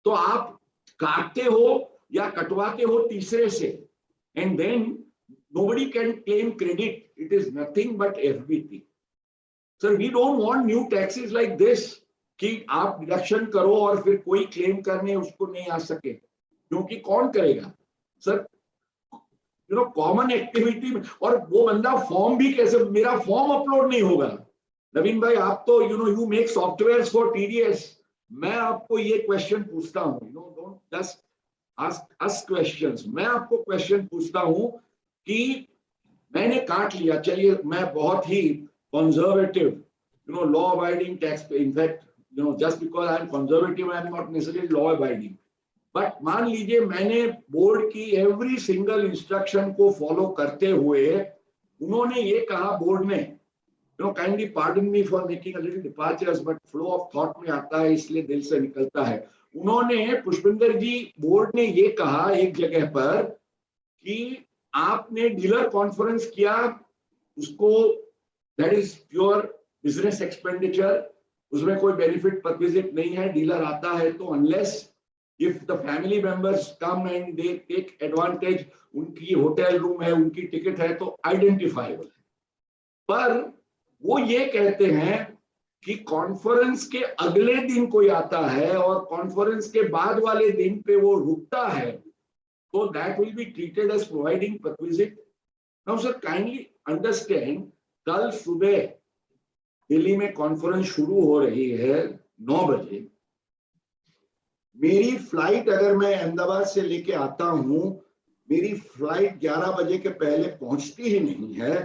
तो आप काटते हो या कटवाते हो तीसरे से, and then nobody can claim credit. It is nothing but FBT. Sir, we don't want new taxes like this कि आप डिडक्शन करो और फिर कोई क्लेम करने उसको नहीं आ सके, क्योंकि कौन करेगा सर? कॉमन एक्टिविटी में, और वो बंदा फॉर्म भी कैसे, मेरा फॉर्म अपलोड नहीं होगा. नवीन भाई, आप तो you make software for TDS. मैं आपको ये क्वेश्चन पूछता हूँ, don't just ask us questions. मैं आपको क्वेश्चन पूछता हूँ कि मैंने काट लिया, चलिए मैं बहुत ही कंजर्वेटिव, लॉ अबाइडिंग टैक्स पे, in fact just because I am conservative, I am not necessarily law abiding. But मान लीजिए मैंने बोर्ड की एवरी सिंगल इंस्ट्रक्शन को फॉलो करते हुए, उन्होंने ये कहा बोर्ड ने, kindly pardon me for making a little departures, but flow of thought में आता है इसलिए दिल से निकलता है. उन्होंने, पुष्पिंदर जी, बोर्ड ने ये कहा एक जगह पर कि आपने डीलर कॉन्फ्रेंस किया, उसको that is pure business expenditure, उसमें कोई बेनिफिट परक्विजिट नहीं है, डीलर आता है तो unless if the family members come and they take advantage, उनकी होटल रूम है, उनकी टिकट है तो आइडेंटिफाइबल है। पर वो ये कहते हैं कि कॉन्फ्रेंस के अगले दिन कोई आता है और कॉन्फ्रेंस के बाद वाले दिन पे वो रुकता है तो that will be treated as providing perquisite. Now sir kindly understand, कल सुबह दिल्ली में कॉन्फ्रेंस शुरू हो रही है 9 बजे। मेरी फ्लाइट अगर मैं अहमदाबाद से लेके आता हूं, मेरी फ्लाइट 11 बजे के पहले पहुंचती ही नहीं है,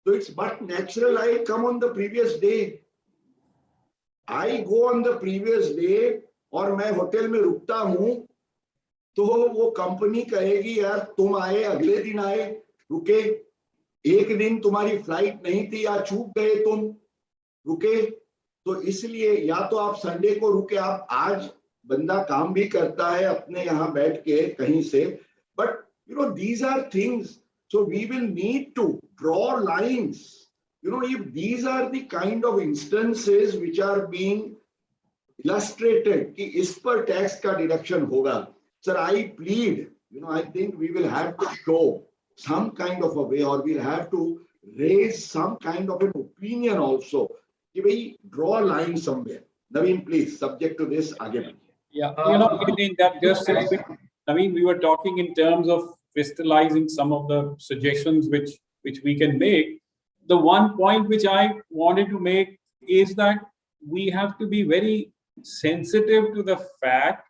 तो it's but natural I come on the previous day, I go on the previous day और मैं होटल में रुकता हूं तो वो कंपनी कहेगी यार तुम आए, अगले दिन आए, रुके, एक दिन तुम्हारी फ्लाइट नहीं थी या चूक गए तुम, रुके। तो इसलिए या तो आप संडे को रुके, आप आज बंदा काम भी करता है अपने यहाँ बैठ के कहीं से, but you know these are things, so we will need to draw lines, you know, if these are the kind of instances which are being illustrated कि इस पर टैक्स का डिडक्शन होगा, sir I plead, you know, I think we will have to show some kind of a way or we'll have to raise some kind of an opinion also कि भाई draw a line somewhere. Naveen, please, subject to this, आगे बढ़िए। Yeah, you know, in that just a bit, I mean, we were talking in terms of crystallizing some of the suggestions which we can make. The one point which I wanted to make is that we have to be very sensitive to the fact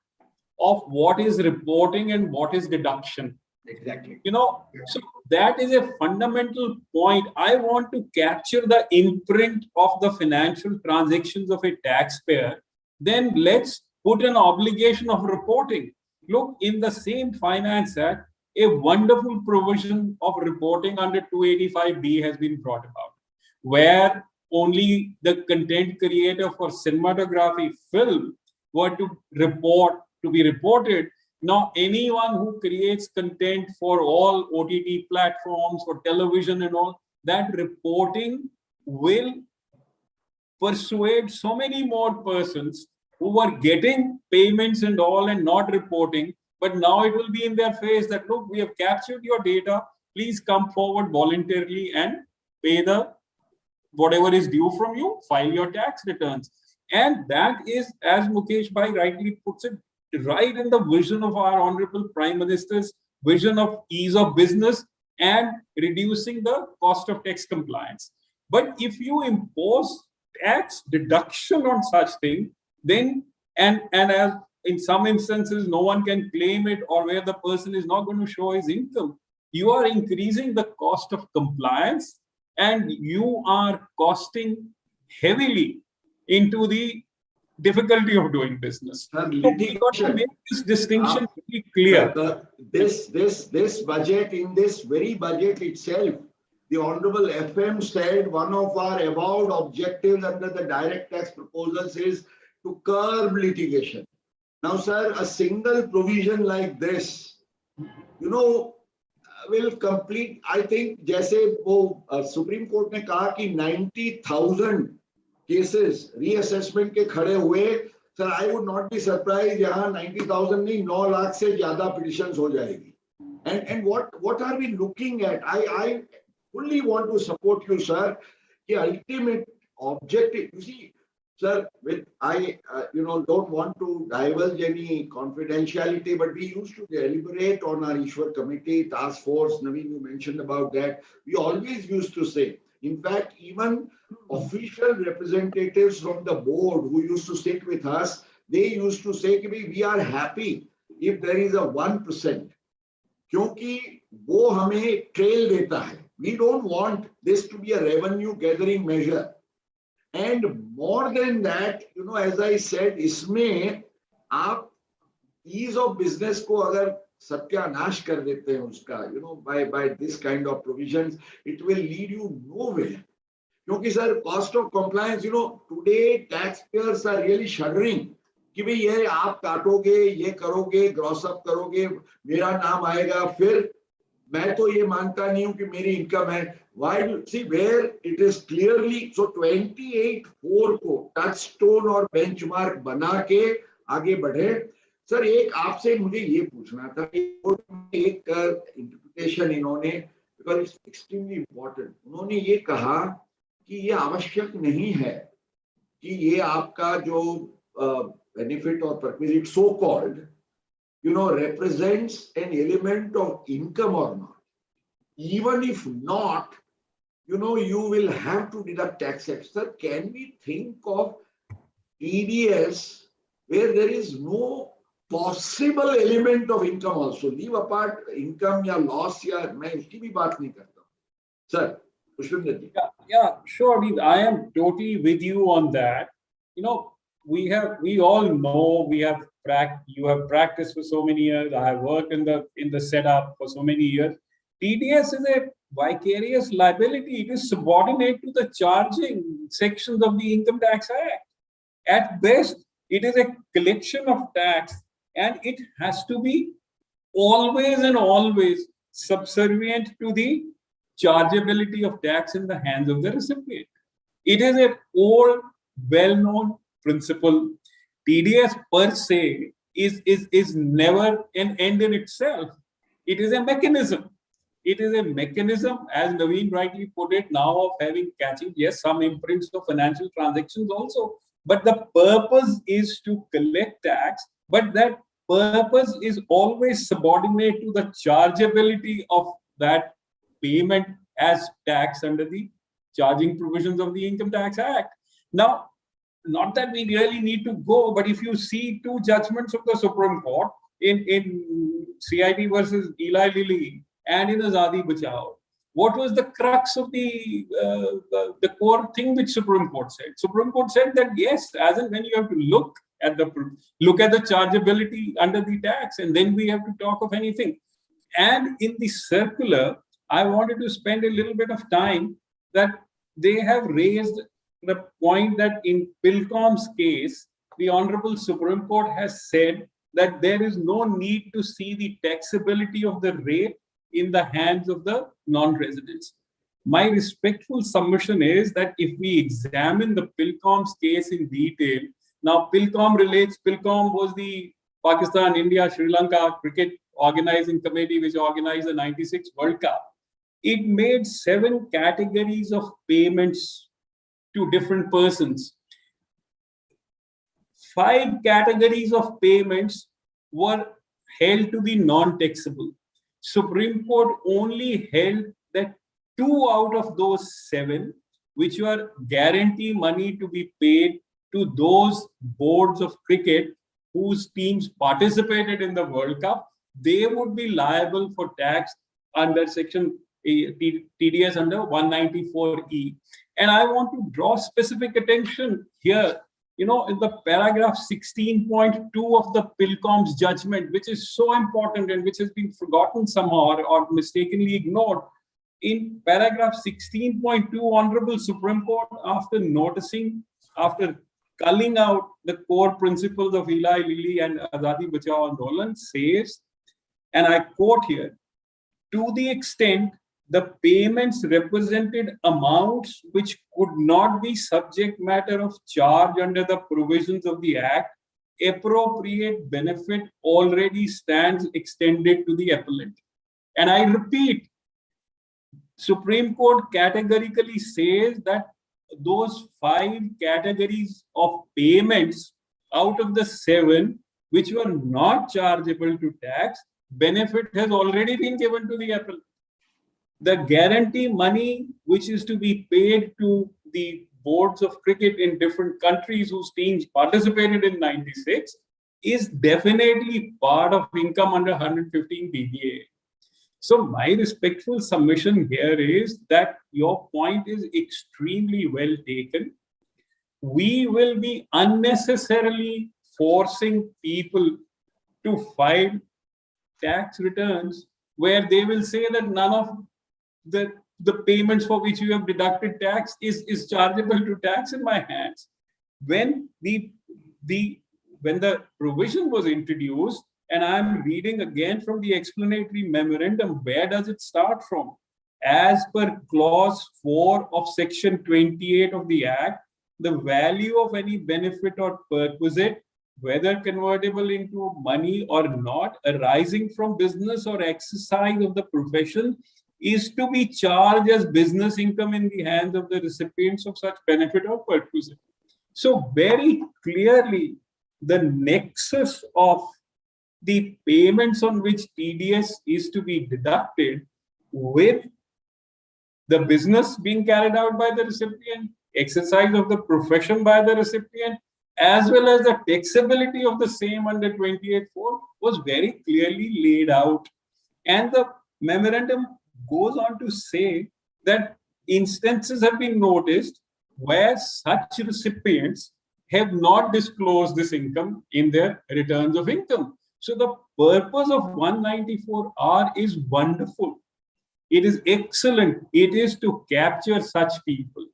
of what is reporting and what is deduction. Exactly. You know, so that is a fundamental point. I want to capture the imprint of the financial transactions of a taxpayer. Then let's put an obligation of reporting. Look, in the same Finance Act, a wonderful provision of reporting under 285B has been brought about, where only the content creator for cinematography film were to be reported. Now, anyone who creates content for all OTT platforms, for television and all, that reporting will persuade so many more persons who were getting payments and all and not reporting, but now it will be in their face that, look, we have captured your data, please come forward voluntarily and pay the whatever is due from you, file your tax returns. And that is, as Mukesh Bhai rightly puts it, right in the vision of our Honorable Prime Minister's vision of ease of business and reducing the cost of tax compliance. But if you impose tax deduction on such thing, then and as in some instances no one can claim it, or where the person is not going to show his income, you are increasing the cost of compliance and you are costing heavily into the difficulty of doing business. So we got to make this distinction very clear. This budget, in this very budget itself, the Honorable FM said one of our avowed objectives under the direct tax proposals is to curb litigation. Now, sir, a single provision like this, you know, will complete, I think, जैसे वो Supreme Court ने कहा कि 90,000 cases reassessment के खड़े हुए, sir, I would not be surprised यहाँ 90,000 नहीं 9 लाख से ज़्यादा petitions हो जाएगी. And what are we looking at? I fully want to support you, sir. The ultimate objective, you see, sir, with don't want to divulge any confidentiality, but we used to deliberate on our Ishwar committee, task force. Naveen, you mentioned about that. We always used to say, in fact, even official representatives from the board who used to sit with us, they used to say, we are happy if there is a 1%. क्योंकि वो हमें trail देता है. We don't want this to be a revenue gathering measure. And more than that, you know, as I said, इसमें आप ease of business को अगर सत्यानाश कर देते हैं उसका, you know, by this kind of provisions, it will lead you nowhere. क्योंकि sir, cost of compliance, you know, today taxpayers are really shuddering कि भाई ये आप काटोगे, ये करोगे, ग्रॉस अप करोगे, मेरा नाम आएगा, फिर मैं तो ये मानता नहीं हूं कि मेरी इनकम है. Why do see where it is clearly so 28(4) को टचस्टोन और बेंचमार्क बना के आगे बढ़े. सर एक आपसे मुझे ये पूछना था कि एक इंटरप्रिटेशन इन्होंने, बिकॉज इट्स एक्सट्रीमली इम्पोर्टेंट, उन्होंने ये कहा कि ये आवश्यक नहीं है कि ये आपका जो बेनिफिट और perquisite so called represents an element of income or not. Even if not, you will have to deduct tax. Sir, can we think of TDS where there is no possible element of income also? Leave apart income या loss या मैं उसकी भी बात नहीं करता. Sir, Pushpinder ji. Yeah, sure. I mean, I am totally with you on that. We all know you have practiced for so many years. I have worked in the setup for so many years. TDS is a vicarious liability. It is subordinate to the charging sections of the Income Tax Act. At best, it is a collection of tax, and it has to be always and always subservient to the chargeability of tax in the hands of the recipient. It is a old, well-known principle. TDS per se is never an end in itself. It is a mechanism. It is a mechanism, as Naveen rightly put it, now of catching, yes, some imprints of financial transactions also. But the purpose is to collect tax, but that purpose is always subordinate to the chargeability of that payment as tax under the charging provisions of the Income Tax Act. Now, not that we really need to go, but if you see two judgments of the Supreme Court in CIT versus Eli Lilly and in Azadi Bachao, what was the crux of the core thing which Supreme Court said? Supreme Court said that yes, as and when you have to look at the chargeability under the tax, and then we have to talk of anything. And in the circular, I wanted to spend a little bit of time that they have raised the point that in Pilcom's case, the Honorable Supreme Court has said that there is no need to see the taxability of the rate in the hands of the non-residents. My respectful submission is that if we examine the Pilcom's case in detail, now Pilcom was the Pakistan, India, Sri Lanka Cricket Organizing Committee which organized the 96 World Cup. It made 7 categories of payments to different persons. 5 categories of payments were held to be non-taxable. Supreme Court only held that 2 out of those 7, which were guarantee money to be paid to those boards of cricket whose teams participated in the World Cup, they would be liable for tax under section TDS under 194E. And I want to draw specific attention here, in the paragraph 16.2 of the Pilcom's judgment, which is so important and which has been forgotten somehow or mistakenly ignored. In paragraph 16.2, Honorable Supreme Court, after culling out the core principles of Eli Lilly and Azadi Bachao Andolan, says, and I quote here, to the extent the payments represented amounts which could not be subject matter of charge under the provisions of the Act, appropriate benefit already stands extended to the appellant. And I repeat, Supreme Court categorically says that those 5 categories of payments out of the 7 which were not chargeable to tax, benefit has already been given to the appellant. The guarantee money which is to be paid to the boards of cricket in different countries whose teams participated in 96 is definitely part of income under 115 BBA. So my respectful submission here is that your point is extremely well taken. We will be unnecessarily forcing people to file tax returns where they will say that none of the payments for which you have deducted tax is chargeable to tax in my hands. When the provision was introduced And I'm reading again from the explanatory memorandum. Where does it start from? As per clause 4 of section 28 of the Act, the value of any benefit or perquisite, whether convertible into money or not, arising from business or exercise of the profession, is to be charged as business income in the hands of the recipients of such benefit or perquisite. So very clearly, the nexus of the payments on which TDS is to be deducted with the business being carried out by the recipient, exercise of the profession by the recipient, as well as the taxability of the same under 28.4 was very clearly laid out. And the memorandum goes on to say that instances have been noticed where such recipients have not disclosed this income in their returns of income. So the purpose of 194R is wonderful. It is excellent. It is to capture such people.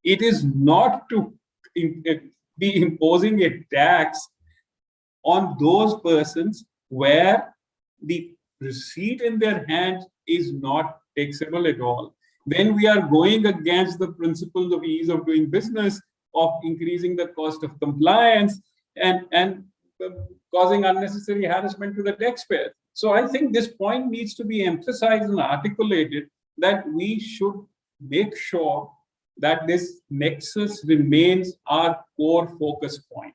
It is not to be imposing a tax on those persons where the receipt in their hands is not taxable at all. Then we are going against the principles of ease of doing business, of increasing the cost of compliance, and causing unnecessary harassment to the taxpayer. So I think this point needs to be emphasized and articulated, that we should make sure that this nexus remains our core focus point.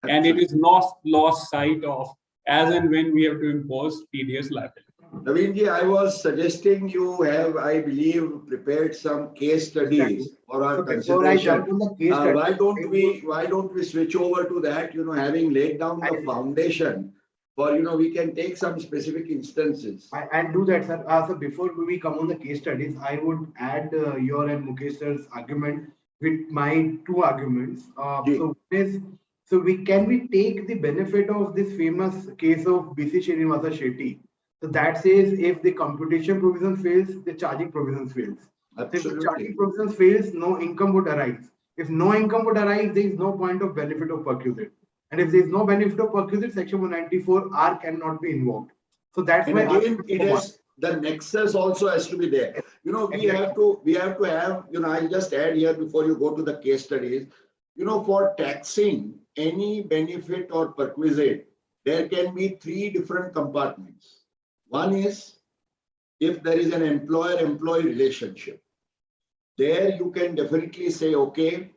And it is not lost sight of as and when we have to impose TDS liability. Naveenji, I was suggesting you have, I believe, prepared some case studies for our consideration. Why don't we switch over to that? Having laid down the foundation for, we can take some specific instances. I'll do that, sir. So before we come on the case studies, I would add your and Mukesh sir's argument with my two arguments. So we take the benefit of this famous case of BC Srinivasa Shetty. So that says if the computation provision fails, the charging provision fails. So if the charging provision fails, no income would arise. If no income would arise, there is no point of benefit of perquisite. And if there is no benefit of perquisite, section 194R cannot be invoked. So that's why again, it is the nexus also has to be there. We have to have, I'll just add here before you go to the case studies, for taxing any benefit or perquisite, there can be three different compartments. One is if there is an employer-employee relationship. There you can definitely say, okay,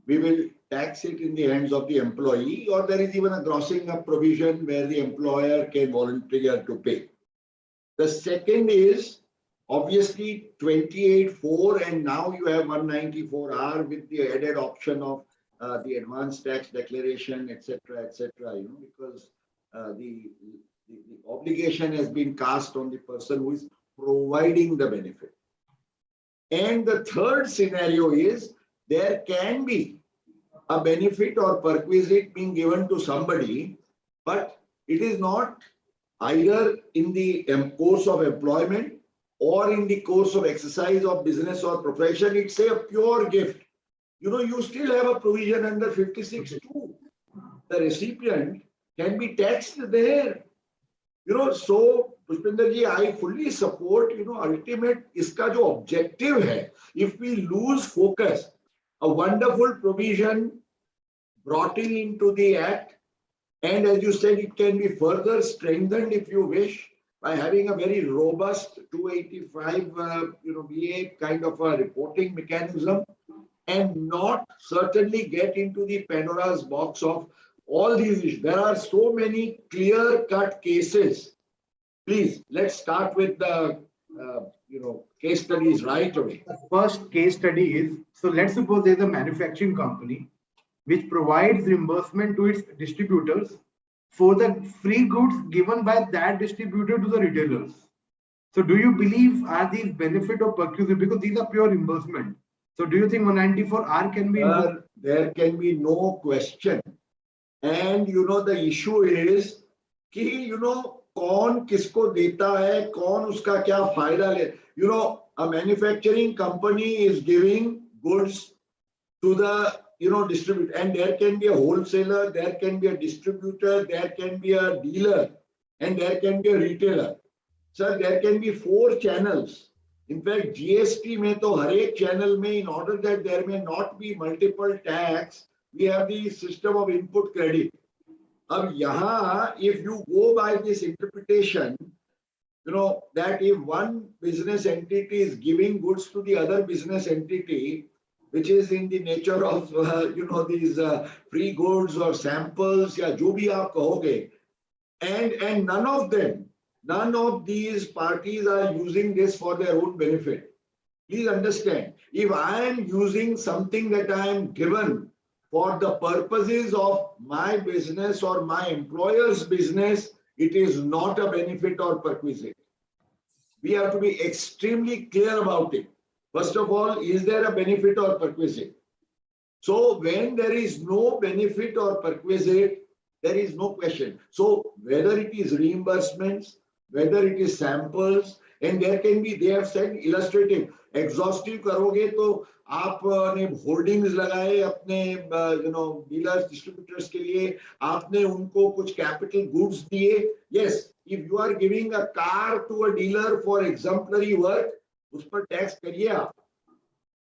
we will tax it in the hands of the employee, or there is even a grossing up provision where the employer can volunteer to pay. The second is obviously 28.4, and now you have 194R with the added option of the advanced tax declaration, etc., because the obligation has been cast on the person who is providing the benefit. And the third scenario is there can be a benefit or perquisite being given to somebody, but it is not either in the course of employment or in the course of exercise of business or profession. It's a pure gift. You still have a provision under 56(2). The recipient can be taxed there. So Pushpinder ji, I fully support, ultimate iska jo objective hai. If we lose focus, a wonderful provision brought into the act, and as you said, it can be further strengthened if you wish by having a very robust 285 VA kind of a reporting mechanism, and not certainly get into the Pandora's box of all these issues. There are so many clear-cut cases. Please, let's start with the case studies right away. The first case study is, so let's suppose there's a manufacturing company which provides reimbursement to its distributors for the free goods given by that distributor to the retailers. So do you believe are these benefit or perquisite, because these are pure reimbursement? So do you think 194R can be? There can be no question. And the issue is कि कौन किसको देता है, कौन उसका क्या फायदा ले. A manufacturing company is giving goods to the distributor, and there can be a wholesaler, there can be a distributor, there can be a dealer. and there can be a retailer. Sir, there can be 4 channels. In fact, GST mein to har ek channel mein, in order that there may not be multiple tax, we have the system of input credit. Ab yahan, if you go by this interpretation, you know, that if one business entity is giving goods to the other business entity, which is in the nature of, you know, these free goods or samples, ya jo bhi aap kahoge, and none of these parties are using this for their own benefit. Please understand, if I am using something that I am given for the purposes of my business or my employer's business, it is not a benefit or perquisite. We have to be extremely clear about it. First of all, is there a benefit or perquisite? So when there is no benefit or perquisite, there is no question. So whether it is reimbursements, whether it is samples, and there can be, they have said illustrative, exhaustive करोगे तो आपने hoardings लगाए अपने you know dealers distributors के लिए, आपने उनको कुछ कैपिटल गुड्स दिए. Yes, if you are giving a car to a dealer for exemplary work, उस पर टैक्स करिए आप.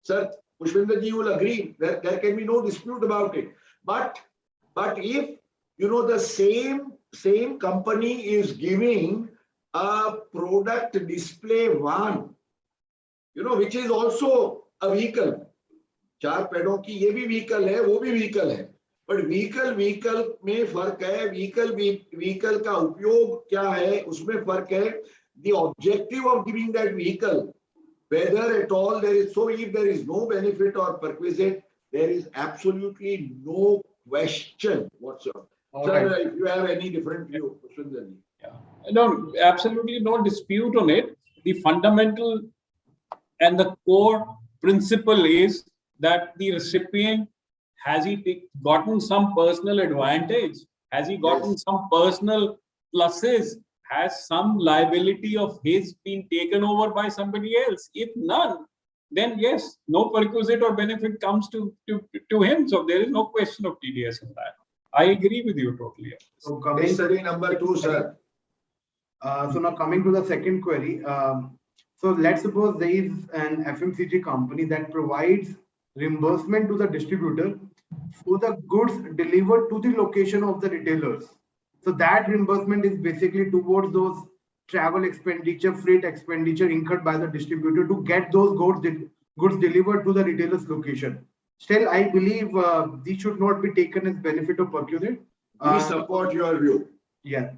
Sir, Pushpinder ji will agree that there can be no dispute about it. But if you know the same company is giving a product display van, you know, which is also a vehicle. 4 पैडों की ये भी vehicle है, वो भी vehicle है. But vehicle में फर्क है. Vehicle का उपयोग क्या है, उसमें फर्क है. The objective of giving that vehicle, whether at all there is, so if there is no benefit or perquisite, there is absolutely no question whatsoever. Sir, right. If you have any different view, Pushpinder ji. Yeah. No, absolutely no dispute on it. The fundamental and the core principle is that the recipient, has he gotten some personal advantage? Has he gotten some personal pluses? Has some liability of his been taken over by somebody else? If none, then yes, no perquisite or benefit comes to him. So there is no question of TDS in that. I agree with you totally. So coming to number 2, sir. So now coming to the second query. So let's suppose there is an FMCG company that provides reimbursement to the distributor for the goods delivered to the location of the retailers. So that reimbursement is basically towards those travel expenditure, freight expenditure incurred by the distributor to get those goods delivered to the retailer's location. Still, I believe these should not be taken as benefit or perquisite. We support your view. Yeah.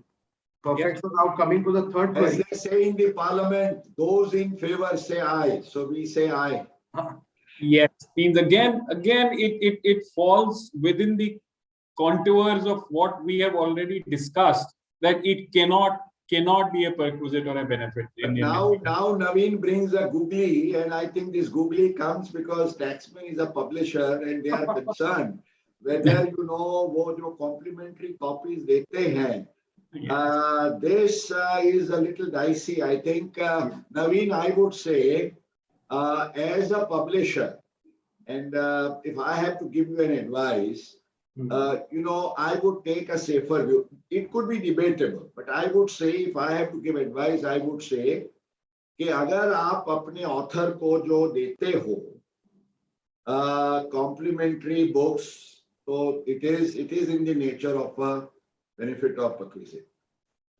Perfect. So now coming to the third query. As query. they say in the parliament, those in favor say aye. So we say aye. Yes, means again it falls within the contours of what we have already discussed, that it cannot be a perquisite or a benefit. Now Naveen brings a googly, and I think this googly comes because Taxmann is a publisher and they are concerned whether you know वो जो complimentary copies देते हैं. This is a little dicey. I think Naveen, I would say as a publisher, and if I have to give you an advice, you know, I would take a safer view. It could be debatable, but I would say, if I have to give advice, I would say कि अगर आप अपने author को जो देते हो complimentary books, so it is in the nature of a benefit or perquisite.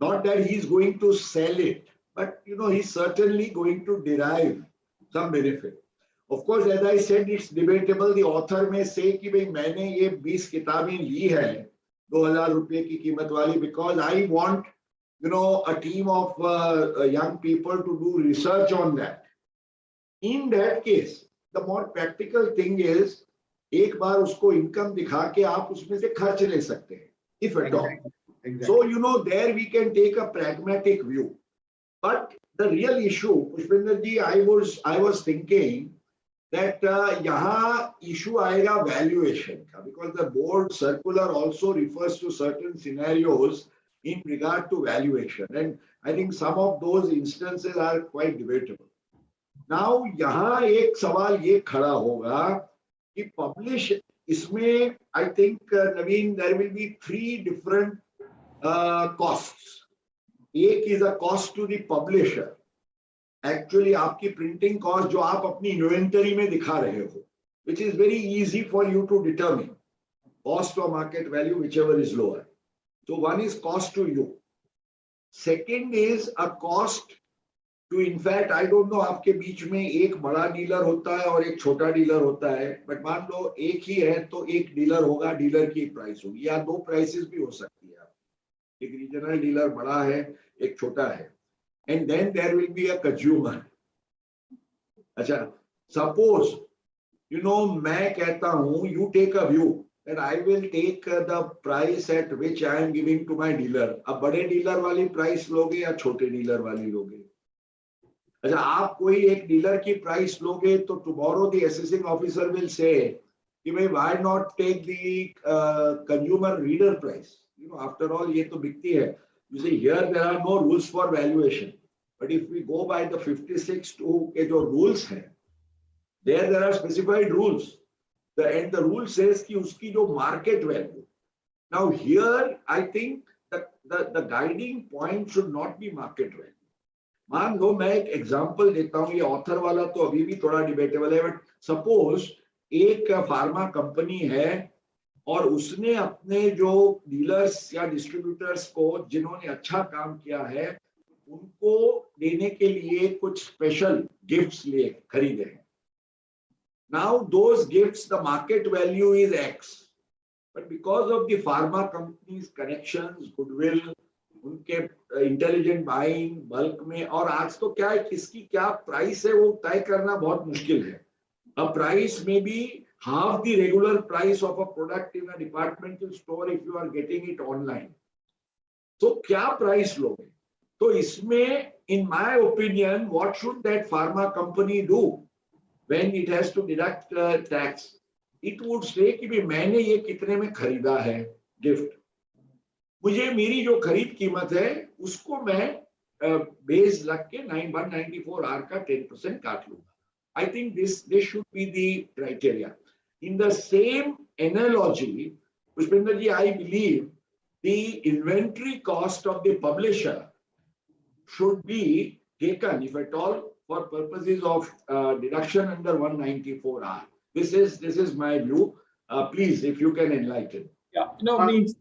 Not that he's going to sell it, but you know, he's certainly going to derive some benefit. Of course, as I said, it's debatable. The author may say कि भाई मैंने ये 20 किताबें ली है 2000 रुपए की कीमत वाली, because I want, you know, a team of young people to do research on that. In that case, the more practical thing is एक बार उसको income दिखा के आप उसमें से खर्च ले सकते हैं, if at all. Exactly. So you know, there we can take a pragmatic view. But the real issue, Pushpinder ji, I was thinking that यहाँ issue आएगा valuation का, because the board circular also refers to certain scenarios in regard to valuation, and I think some of those instances are quite debatable. Now यहाँ एक सवाल ये खड़ा होगा कि publish इसमें I think Naveen, there will be 3 different costs. एक is a cost to the publisher. Actually आपकी printing cost जो आप अपनी inventory में दिखा रहे हो, which is very easy for you to determine, cost or market value, whichever is lower. So one is cost to you. Second is a cost to, in fact, I don't know, आपके बीच में एक बड़ा dealer होता है और एक छोटा dealer होता है, बट मान लो एक ही है तो एक डीलर होगा, डीलर की प्राइस होगी, या दो प्राइसेस भी हो सकती है, एक रीजनल डीलर बड़ा है एक छोटा है, and then there will be a consumer. अच्छा, सपोज यू नो मैं कहता हूं you take a view that I will take the price at which I am giving to my dealer. अब बड़े डीलर वाली प्राइस लोगे या छोटे डीलर वाली लोगे? अच्छा, आप कोई एक डीलर की प्राइस लोगे तो tomorrow the assessing officer will say कि भाई why not take the consumer reader price? You know, after all ये तो बिकती है. You see, here there are no rules for valuation, but if we go by the 56(2) के जो rules हैं, there are specified rules. And the rule says कि उसकी जो market value. Now here I think the guiding point should not be market value. मान लो मैं एक example देता हूँ, ये ऑथर वाला तो अभी भी थोड़ा डिबेटेबल है, बट सपोज एक फार्मा कंपनी है और उसने अपने जो डीलर्स या डिस्ट्रीब्यूटर्स को जिन्होंने अच्छा काम किया है उनको देने के लिए कुछ स्पेशल गिफ्ट्स लिए खरीदे हैं. Now those gifts, the market value is X, but because of the pharma company's connections, goodwill, उनके इंटेलिजेंट बाइंग बल्क में, और आज तो क्या है किसकी क्या प्राइस है वो तय करना बहुत मुश्किल है. A price may be half the regular price of a product in a departmental store if you are getting it online. तो क्या प्राइस लोगे? तो इसमें in my opinion what should that pharma company do when it has to deduct tax? It would say कि भी मैंने ये कितने में खरीदा है गिफ्ट, मुझे मेरी जो खरीद कीमत है उसको मैं बेस लग के 194R का 10% काट लूंगा. I think this should be the criteria. In the same analogy, Pushpinder ji, I believe the inventory cost of the publisher should be taken, if at all, for purposes of deduction under 194R. This is my view. Please, if you can enlighten. Yeah, no, means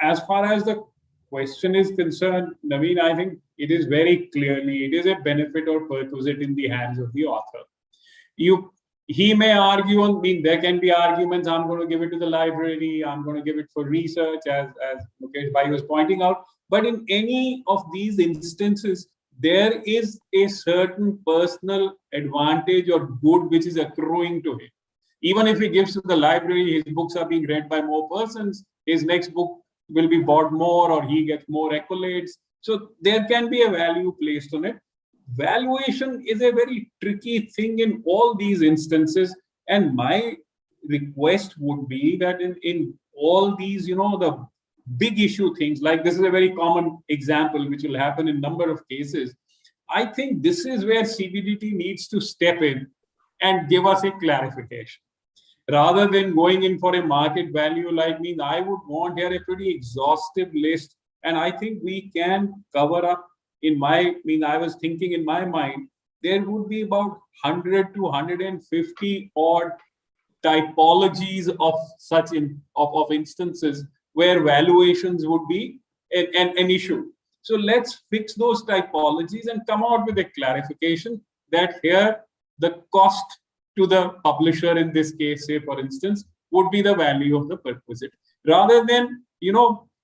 as far as the question is concerned, Naveen, I think it is very clearly, it is a benefit or perquisite in the hands of the author. He may argue on, there can be arguments, I'm going to give it to the library, I'm going to give it for research, as Mukesh Bhai was pointing out. But in any of these instances, there is a certain personal advantage or good which is accruing to him. Even if he gives to the library, his books are being read by more persons, his next book will be bought more, or he gets more accolades. So there can be a value placed on it. Valuation is a very tricky thing in all these instances. And my request would be that in all these, the big issue things, like this is a very common example which will happen in a number of cases. I think this is where CBDT needs to step in and give us a clarification. Rather than going in for a market value, I would want here a pretty exhaustive list. And I think we can cover up I was thinking in my mind, there would be about 100 to 150 odd typologies of such of instances where valuations would be an issue. So let's fix those typologies and come out with a clarification that here the cost to the publisher in this case, say for instance, would be the value of the perquisite. Rather than,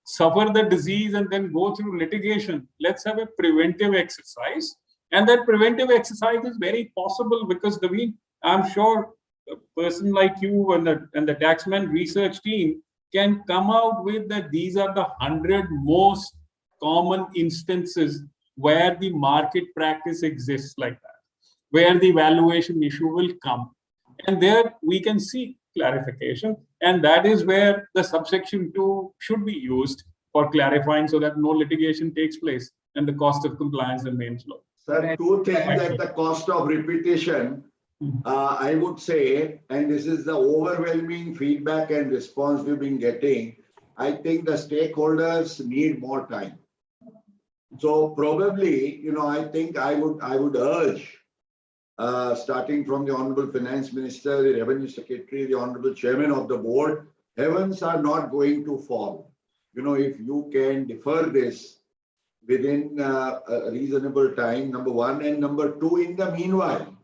suffer the disease and then go through litigation, let's have a preventive exercise. And that preventive exercise is very possible because, Naveen, I'm sure a person like you and the Taxmann research team can come out with that these are the 100 most common instances where the market practice exists like that, where the valuation issue will come. And there we can see clarification. And that is where the subsection 2 should be used for clarifying so that no litigation takes place and the cost of compliance remains low. Sir, two things at the cost of repetition, I would say, and this is the overwhelming feedback and response we've been getting, I think the stakeholders need more time. So probably, I think I would urge, starting from the Honorable Finance Minister, the Revenue Secretary, the Honorable Chairman of the Board, heavens are not going to fall. If you can defer this within a reasonable time, number one, and number two, in the meanwhile,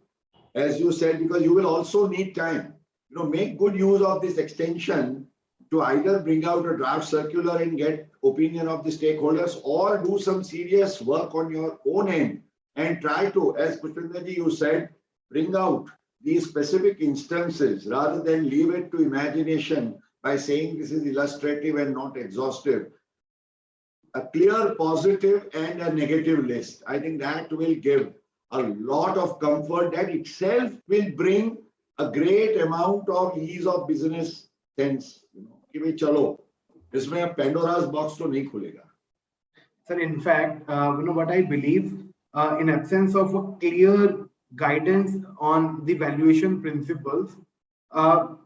as you said, because you will also need time, make good use of this extension to either bring out a draft circular and get opinion of the stakeholders, or do some serious work on your own end and try to, as Pushpinderji you said, bring out these specific instances rather than leave it to imagination by saying this is illustrative and not exhaustive. A clear positive and a negative list. I think that will give a lot of comfort. That itself will bring a great amount of ease of business sense. कि भाई चलो इसमें अब Pandora's box तो नहीं खुलेगा. Sir, in fact, what I believe, in absence of a clear guidance on the valuation principles,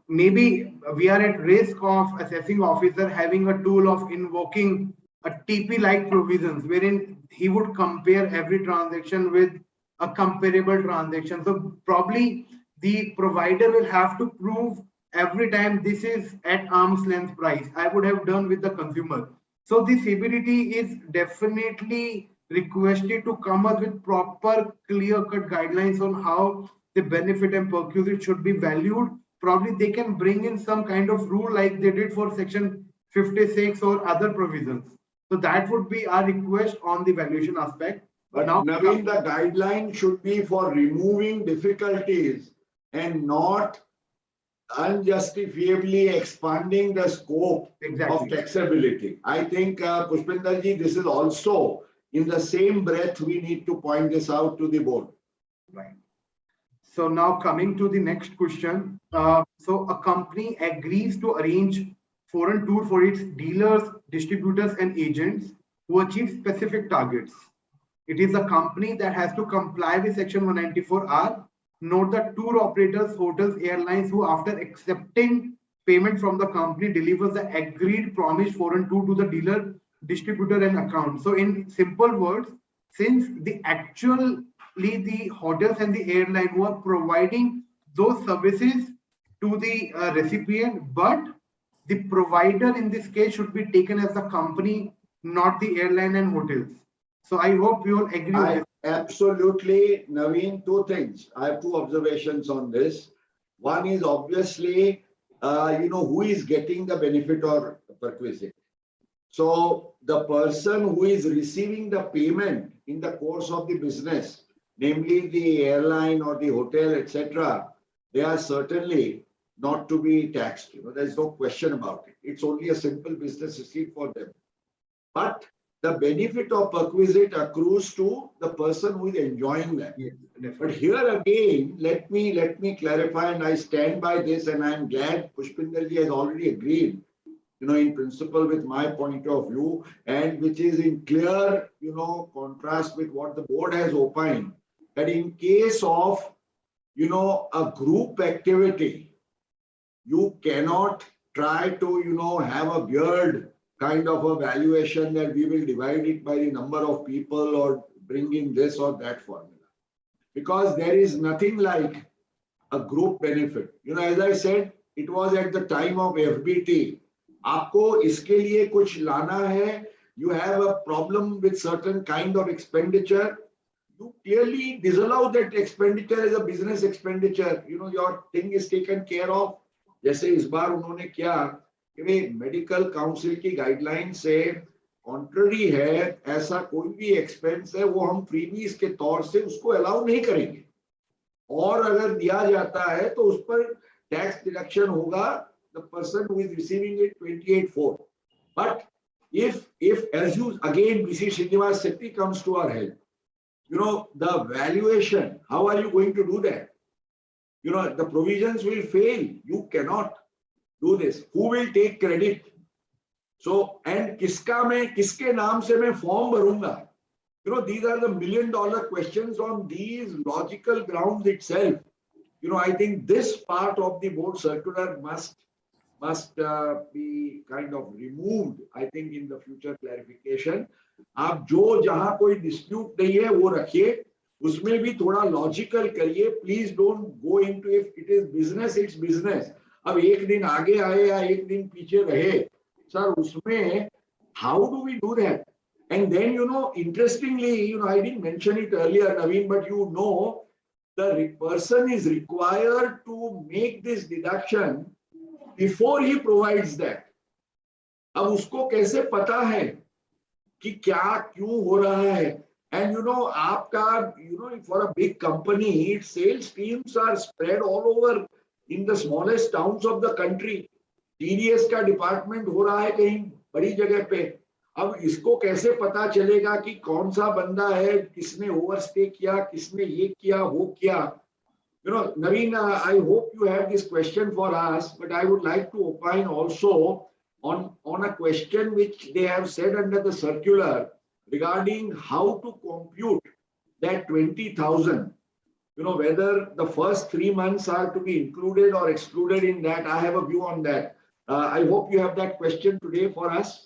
maybe we are at risk of assessing officer having a tool of invoking a TP-like provisions, wherein he would compare every transaction with a comparable transaction. So probably the provider will have to prove every time this is at arm's length price. I would have done with the consumer. So the CBDT is definitely requested to come up with proper clear-cut guidelines on how the benefit and perquisite should be valued. Probably they can bring in some kind of rule like they did for section 56 or other provisions. So that would be our request on the valuation aspect. But now, Naveen, the guideline should be for removing difficulties and not unjustifiably expanding the scope of taxability. I think, Pushpinderji, this is also in the same breath we need to point this out to the board. Right. So now coming to the next question. So a company agrees to arrange foreign tour for its dealers, distributors, and agents who achieve specific targets. It is a company that has to comply with section 194R. Note that tour operators, hotels, airlines who, after accepting payment from the company, delivers the agreed promised foreign tour to the dealer, distributor, and account. So in simple words, since the hotels and the airline who are providing those services to the recipient, but the provider in this case should be taken as the company, not the airline and hotels. So I hope you all agree with this. Absolutely, Naveen. Two things. I have two observations on this. One is obviously, who is getting the benefit or perquisite. So the person who is receiving the payment in the course of the business, namely the airline or the hotel, etc., they are certainly not to be taxed. There's no question about it. It's only a simple business receipt for them. But the benefit of perquisite accrues to the person who is enjoying that. Yes, but here again, let me clarify, and I stand by this, and I'm glad Pushpinderji has already agreed, in principle with my point of view, and which is in clear, contrast with what the board has opined, that in case of, a group activity, you cannot try to, have a weird kind of a valuation that we will divide it by the number of people or bring in this or that formula. Because there is nothing like a group benefit. As I said, it was at the time of FBT. आपको इसके लिए कुछ लाना है, you have a problem with certain kind of expenditure, you clearly disallow that expenditure as a business expenditure. Your thing is taken care of. जैसे इस बार उन्होंने किया कि मेडिकल काउंसिल की गाइडलाइन से कॉन्ट्ररी है, ऐसा कोई भी एक्सपेंस है वो हम फ्रीबीज के तौर से उसको अलाउ नहीं करेंगे, और अगर दिया जाता है तो उस पर टैक्स डिडक्शन होगा, the person who is receiving it 28(4). But if as you again BC Srinivas Sethi comes to our help, the valuation, how are you going to do that? The provisions will fail. You cannot do this. Who will take credit? So, and kiske naam se main form bharunga? These are the $1 million questions on these logical grounds itself. I think this part of the board circular must be kind of removed, I think, in the future clarification. आप जो जहां कोई dispute नहीं है वो रखिए, उसमें भी थोड़ा लॉजिकल करिए. Please don't go into, if it is business it's business. अब एक दिन आगे आए या एक दिन पीछे रहे सर, उसमें how do we do that? And then, interestingly, I didn't mention it earlier, Naveen, but the person is required to make this deduction before he provides that. अब उसको कैसे पता है कि क्या क्यों हो रहा है? And आपका, for a big company, sales teams are spread all over in the smallest towns of the country. TDS का डिपार्टमेंट हो रहा है कहीं बड़ी जगह पे. अब इसको कैसे पता चलेगा कि कौन सा बंदा है, किसने ओवरस्टे किया, किसने ये किया वो किया? Naveen, I hope you have this question for us, but I would like to opine also on a question which they have said under the circular regarding how to compute that 20,000. Whether the first 3 months are to be included or excluded in that. I have a view on that. I hope you have that question today for us.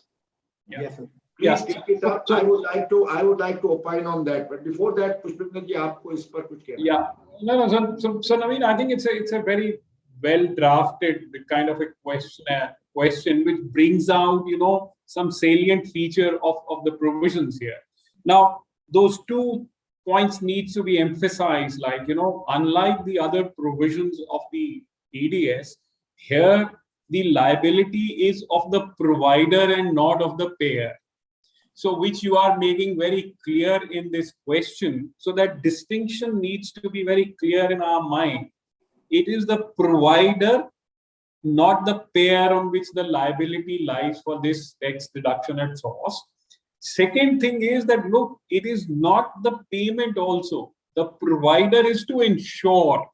Yeah. Yes, sir. Please take it up. I would like to opine on that. But before that, Pushpinder ji, आपको इस पर कुछ कहना? Yeah. No. So Naveen, I think it's a very well drafted kind of a question which brings out, some salient feature of the provisions here. Now, those 2 points needs to be emphasized, like, unlike the other provisions of the TDS, here the liability is of the provider and not of the payer. So which you are making very clear in this question. So that distinction needs to be very clear in our mind. It is the provider, not the payer, on which the liability lies for this tax deduction at source. Second thing is that, look, it is not the payment also. The provider is to ensure.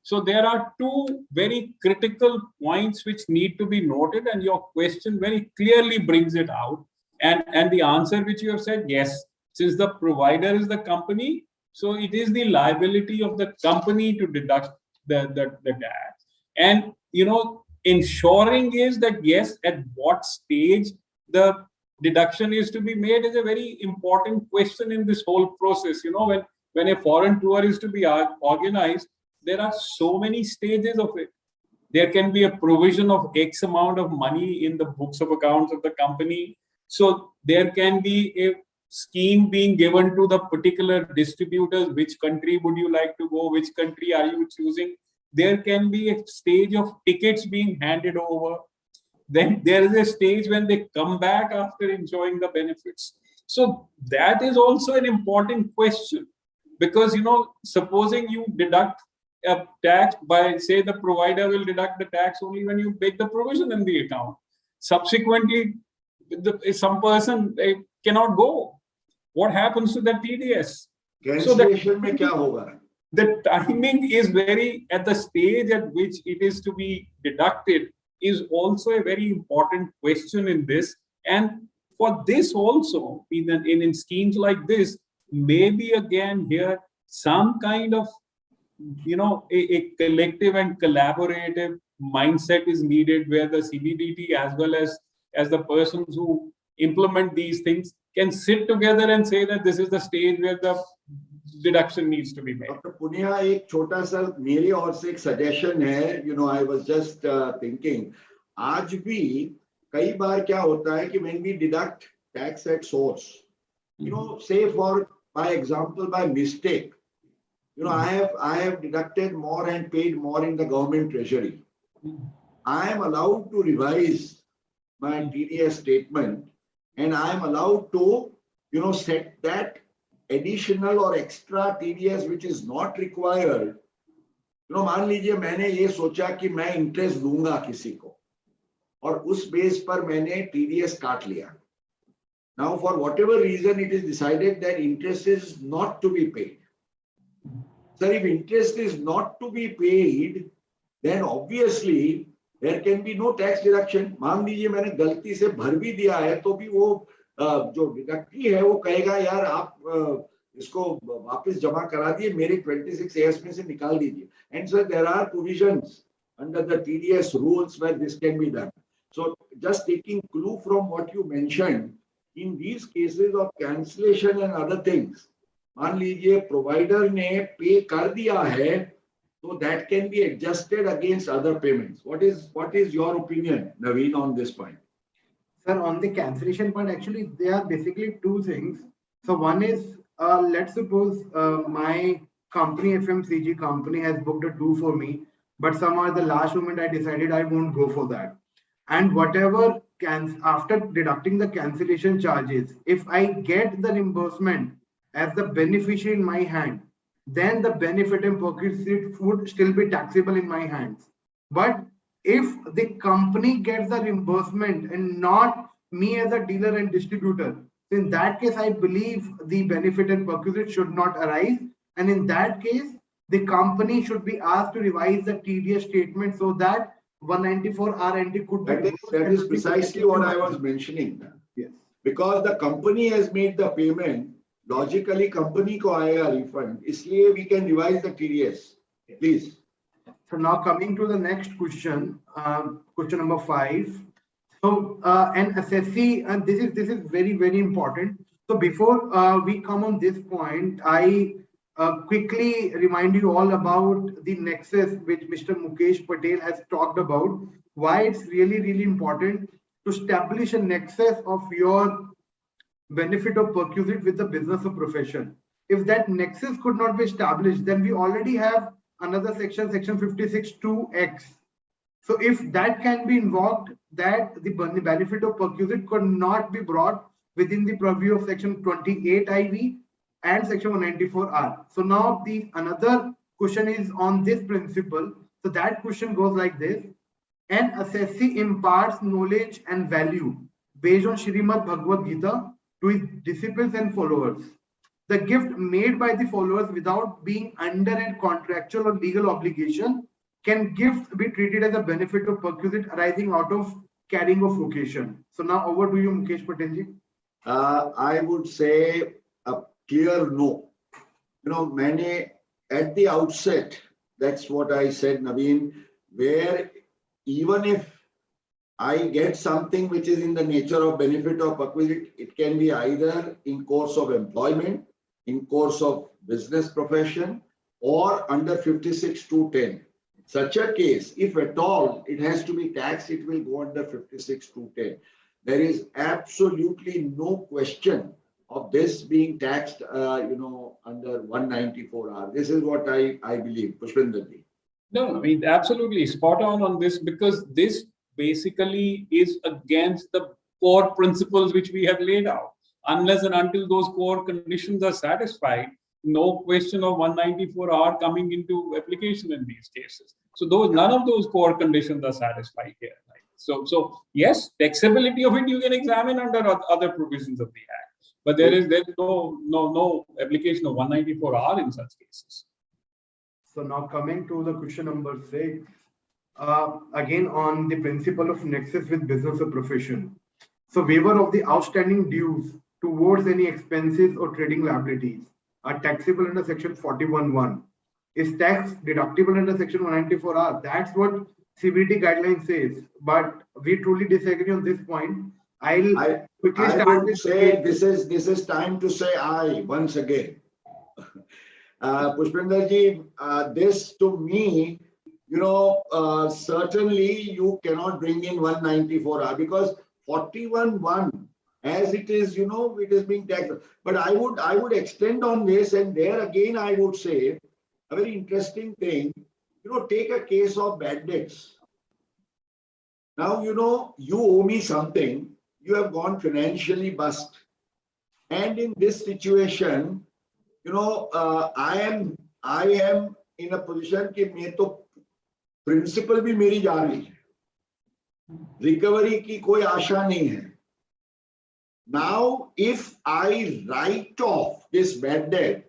So there are 2 very critical points which need to be noted, and your question very clearly brings it out. And the answer which you have said, yes, since the provider is the company, so it is the liability of the company to deduct the tax. And, ensuring is that, yes, at what stage the deduction is to be made is a very important question in this whole process. When a foreign tour is to be organized, there are so many stages of it. There can be a provision of X amount of money in the books of accounts of the company. So there can be a scheme being given to the particular distributors. Which country would you like to go? Which country are you choosing? There can be a stage of tickets being handed over. Then there is a stage when they come back after enjoying the benefits. So that is also an important question, because, supposing you deduct a tax by, say, the provider will deduct the tax only when you make the provision in the account. Subsequently, some person cannot go. What happens to the TDS? Cancellation में क्या होगा? The timing is at the stage at which it is to be deducted is also a very important question in this. And for this also, in schemes like this, maybe again here some kind of, a collective and collaborative mindset is needed, where the CBDT as well as the persons who implement these things can sit together and say that this is the stage where the deduction needs to be made. Dr. Punia, एक छोटा सा मेरी ओर से एक suggestion है. I was just thinking, आज भी कई बार क्या होता है कि when we deduct tax at source, say by example, by mistake, I have deducted more and paid more in the government treasury. I am allowed to revise my TDS statement, and I am allowed to, set that additional or extra TDS which is not required. मान लीजिए मैंने ये सोचा कि मैं interest दूंगा किसी को, और उस बेस पर मैंने TDS काट लिया. Now, for whatever reason, it is decided that interest is not to be paid. Sir, if interest is not to be paid, then obviously there can be no tax deduction. मान लीजिए मैंने गलती से भर भी दिया है, तो भी वो जो डिडक्टी है वो कहेगा यार आप इसको वापस जमा करा दिए, मेरे 26AS में से निकाल दीजिए. And so there are provisions under the TDS rules where this can be done. So just taking clue from what you mentioned, in these cases of cancellation and other things, मान लीजिए provider ने pay कर दिया है, so that can be adjusted against other payments. What is your opinion, Naveen, on this point? Sir, on the cancellation part, actually, there are basically two things. So one is, let's suppose my company, FMCG company, has booked a tour for me, but somehow at the last moment I decided I won't go for that. And whatever after deducting the cancellation charges, if I get the reimbursement as the beneficiary in my hand, then the benefit and perquisite would still be taxable in my hands. But if the company gets the reimbursement and not me as a dealer and distributor, in that case, I believe the benefit and perquisite should not arise. And in that case, the company should be asked to revise the TDS statement so that 194R entry could be. That is precisely what I was mentioning. Yes. Because the company has made the payment, logically company को आएगा refund. इसलिए we can revise the TDS. Please. So now coming to the next question, question number 5. So an assessee, and this is very, very important. So before we come on this point, I quickly remind you all about the nexus which Mr. Mukesh Patel has talked about, why it's really, really important to establish a nexus of your benefit of perquisite with the business or profession. If that nexus could not be established, then we already have another section 56(2)(x). So if that can be invoked, that the benefit of perquisite could not be brought within the purview of section 28 IV and section 194R. So now the another question is on this principle. So that question goes like this: an assessee imparts knowledge and value based on Srimad Bhagavad Gita to his disciples and followers. The gift made by the followers without being under a contractual or legal obligation can gifts be treated as a benefit of perquisite arising out of carrying of vocation. So now over to you, Mukesh Patel. I would say a clear no. मैंने at the outset, that's what I said, Naveen, where even if I get something which is in the nature of benefit or perquisite, it can be either in course of employment, in course of business profession, or under 56(2)(10). Such a case, if at all it has to be taxed, it will go under 56(2)(10). There is absolutely no question of this being taxed, under 194R. This is what I believe, Pushpinderji. No, I mean, absolutely spot on this, because this basically is against the core principles which we have laid out. Unless and until those core conditions are satisfied, no question of 194R coming into application in these cases. So none of those core conditions are satisfied here. Right? So yes, taxability of it you can examine under other provisions of the Act, but there's no application of 194R in such cases. So now coming to the question number 6, again on the principle of nexus with business or profession. So waiver of the outstanding dues towards any expenses or trading liabilities are taxable under section 41(1). Is tax deductible under section 194R? That's what CBDT guideline says. But we truly disagree on this point. I quickly start would say this is time to say aye once again. Pushpinderji, this to me, certainly you cannot bring in 194R because 41(1), as it is, it is being taxed. But I would extend on this, and there again I would say a very interesting thing. Take a case of bad debts. Now you owe me something. You have gone financially bust, and in this situation, I am in a position कि मैं तो principal भी मेरी जा रही है, recovery की कोई आशा नहीं है. Now, if I write off this bad debt,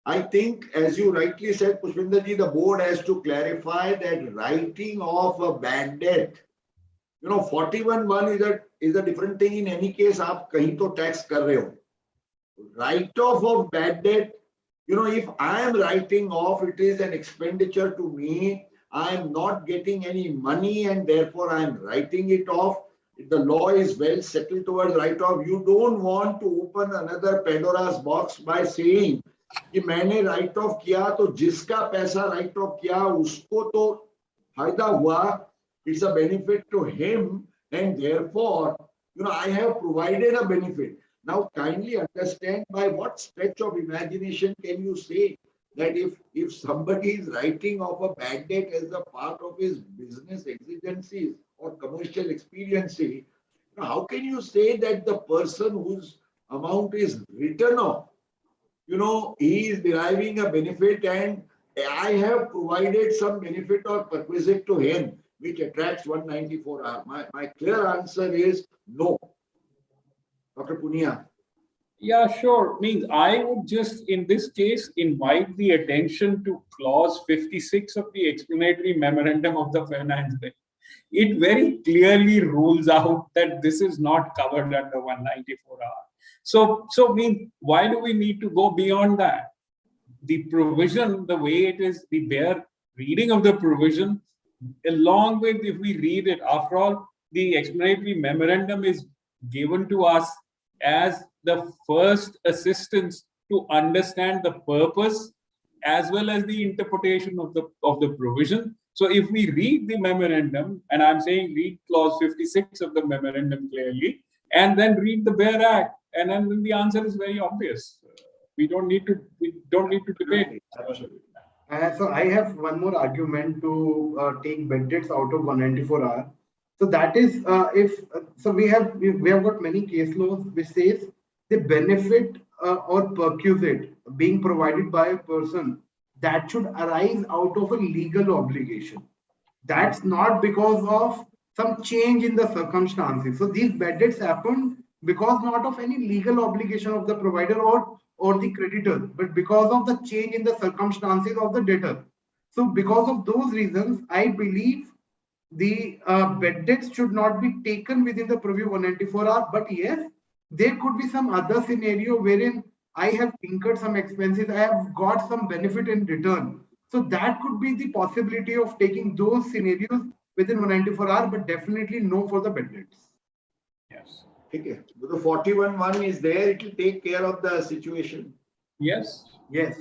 I think, as you rightly said, Pushpinderji, the board has to clarify that writing off a bad debt, 41(1) is a different thing. In any case, आप कहीं तो tax कर रहे हो. Write off of bad debt, if I am writing off, it is an expenditure to me. I am not getting any money, and therefore I am writing it off. if the law is well settled towards write-off, you don't want to open another Pandora's box by saying कि मैंने write off किया तो जिसका पैसा write off किया उसको तो फायदा हुआ, it's a benefit to him, and therefore I have provided a benefit. Now kindly understand, by what stretch of imagination can you say that if somebody is writing off a bad debt as a part of his business exigencies or commercial expediency, how can you say that the person whose amount is written off, he is deriving a benefit and I have provided some benefit or perquisite to him which attracts 194R? My clear answer is no. Dr. Punia. Yeah, sure. Means I would just, in this case, invite the attention to clause 56 of the explanatory memorandum of the Finance Bill. It very clearly rules out that this is not covered under 194R. So why do we need to go beyond that? The provision, the way it is, the bare reading of the provision, along with, if we read it, after all, the explanatory memorandum is given to us as the first assistance to understand the purpose as well as the interpretation of the provision. So if we read the memorandum, and I'm saying read clause 56 of the memorandum clearly, and then read the bare act, and then the answer is very obvious. We don't need to debate. So I have one more argument to take bad debts out of 194R. So that is we have got many case laws which says the benefit or perquisite being provided by a person that should arise out of a legal obligation. That's not because of some change in the circumstances. So these bad debts happen because not of any legal obligation of the provider or the creditor, but because of the change in the circumstances of the debtor. So because of those reasons, I believe the bad debts should not be taken within the purview 194R. But yes, there could be some other scenario wherein I have incurred some expenses, I have got some benefit in return. So that could be the possibility of taking those scenarios within 194R, but definitely no for the bad debts. Yes. Okay. The 41(1) is there, it will take care of the situation. Yes. Yes.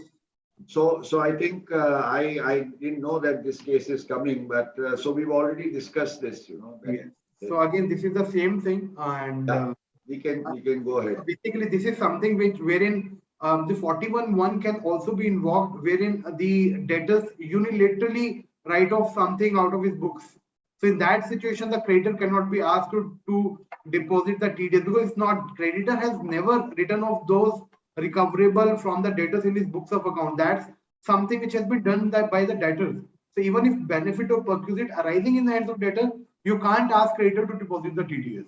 So I think I didn't know that this case is coming, but so we've already discussed this, Yes. So again, this is the same thing, and we can go ahead. Basically, this is something wherein the 41(1) can also be invoked, wherein the debtors unilaterally write off something out of his books. So in that situation, the creditor cannot be asked to deposit the TDS, because it's not, creditor has never written off those recoverable from the debtors in his books of account. That's something which has been done by the debtors. So even if benefit or perquisite arising in the hands of debtor, you can't ask creditor to deposit the TDS.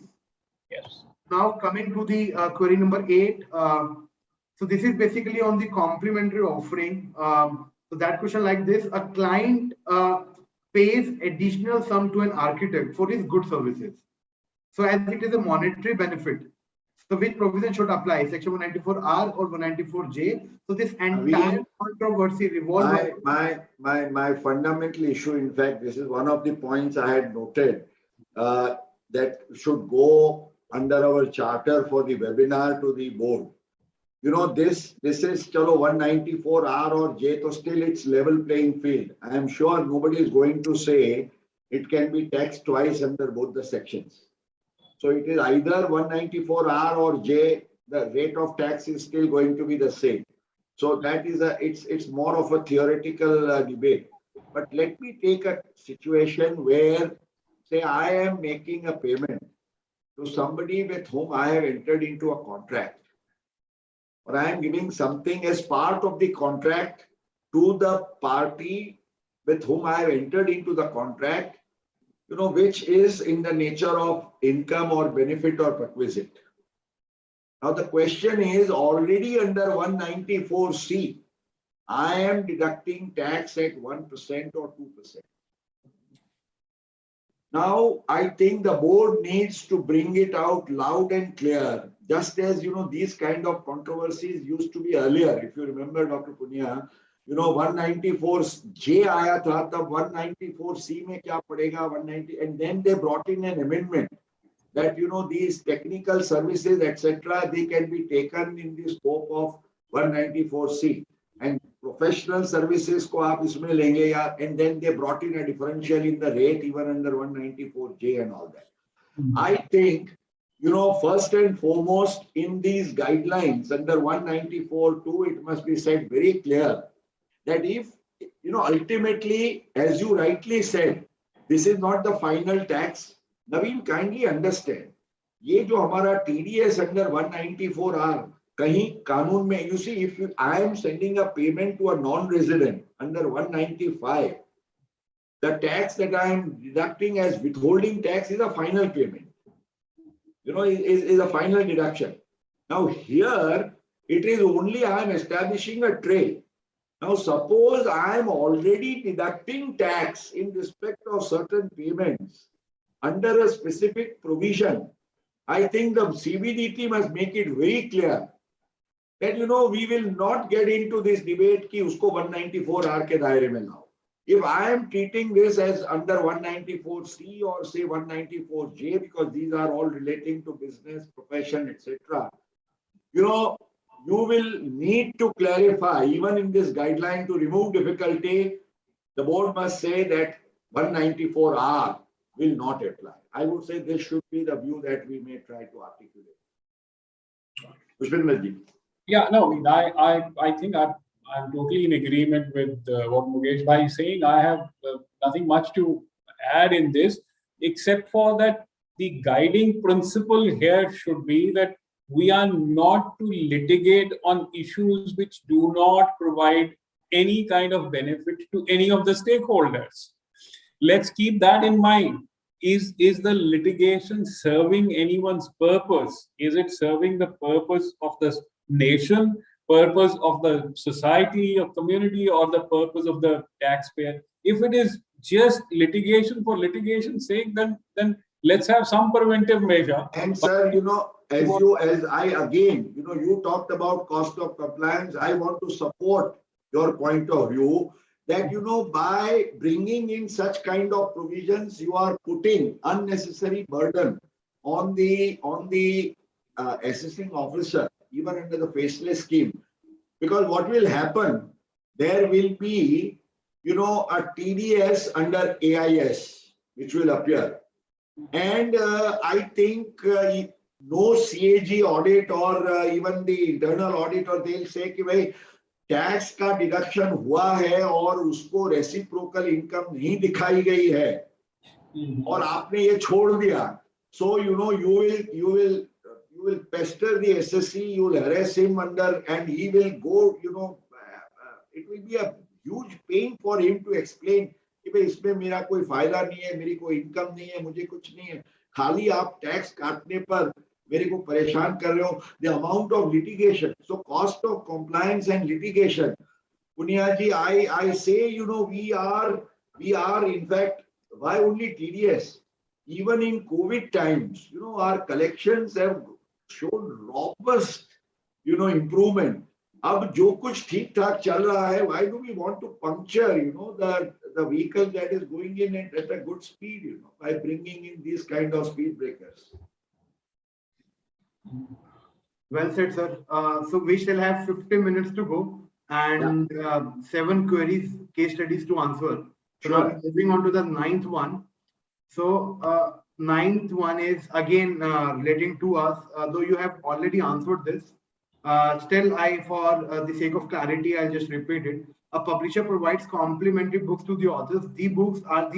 Yes. Now coming to the query number 8. So this is basically on the complementary offering. So that question like this: a client pays additional sum to an architect for his good services. So as it is a monetary benefit, so which provision should apply, section 194R or 194J? So this entire controversy revolves. My fundamental issue, in fact, this is one of the points I had noted that should go under our charter for the webinar to the board. This is chalo 194R or J, so still it's level playing field. I am sure nobody is going to say it can be taxed twice under both the sections. So it is either 194R or J, the rate of tax is still going to be the same. So that is it's more of a theoretical debate. But let me take a situation where, say, I am making a payment to somebody with whom I have entered into a contract, or I am giving something as part of the contract to the party with whom I have entered into the contract, which is in the nature of income or benefit or perquisite. Now the question is, already under 194C, I am deducting tax at 1% or 2%. Now, I think the board needs to bring it out loud and clear, just as, these kind of controversies used to be earlier. If you remember, Dr. Punia, 194J aaya tha, tab 194C mein kya padega, 190, and then they brought in an amendment that, these technical services, etc., they can be taken in the scope of 194C. And professional services ko aap isme lenge ya, and then they brought in a differential in the rate even under 194J and all that. I think, first and foremost in these guidelines under 194.2, it must be said very clear that if, ultimately, as you rightly said, this is not the final tax. Naveen, kindly understand, ये जो हमारा TDS under 194R, कहीं कानून में, you see, if I am sending a payment to a non-resident under 195, the tax that I am deducting as withholding tax is a final payment. Is a final deduction. Now here, it is only I am establishing a trail. Now suppose I am already deducting tax in respect of certain payments under a specific provision. I think the CBDT must make it very clear that, we will not get into this debate ki usko 194R ke daire mein lao. If I am treating this as under 194C or say 194J, because these are all relating to business, profession, etc., you will need to clarify, even in this guideline, to remove difficulty, the board must say that 194R will not apply. I would say this should be the view that we may try to articulate. Pushpendra ji. Yeah, no, I think I'm totally in agreement with what Mukesh Bhai is saying. I have nothing much to add in this, except for that the guiding principle here should be that we are not to litigate on issues which do not provide any kind of benefit to any of the stakeholders. Let's keep that in mind. Is the litigation serving anyone's purpose? Is it serving the purpose of the nation, purpose of the society or community, or the purpose of the taxpayer? If it is just litigation for litigation's sake, then let's have some preventive measure. And sir, as I again, you talked about cost of compliance. I want to support your point of view that, by bringing in such kind of provisions, you are putting unnecessary burden on the assessing officer, even under the faceless scheme. Because what will happen, there will be, a TDS under AIS, which will appear. And I think no CAG audit or even the internal auditor, they'll say कि भाई tax का deduction हुआ है और उसको reciprocal income नहीं दिखाई गई है और आपने ये छोड़ दिया. So you will pester the SSC, you will harass him under, and he will go, it will be a huge pain for him to explain कि भाई इसमें मेरा कोई फायदा नहीं है, मेरी कोई इनकम नहीं है, मुझे कुछ नहीं है, खाली आप टैक्स काटने पर मेरे को परेशान कर रहे हो. The amount of litigation, so cost of compliance and litigation. Punya ji, I say, we are in fact, why only TDS? Even in COVID times, our collections have shown robust, improvement. अब जो कुछ ठीक ठाक चल रहा है, why do we want to puncture, the vehicle that is going in at a good speed, by bringing in these kind of speed breakers? Well said, sir. So we shall have 50 minutes to go and 7 queries, case studies to answer. So Sure. moving on to the 9th one. So 9th one is again relating to us, though you have already answered this. Still, for the sake of clarity, I'll just repeat it. A publisher provides complimentary books to the authors. These books are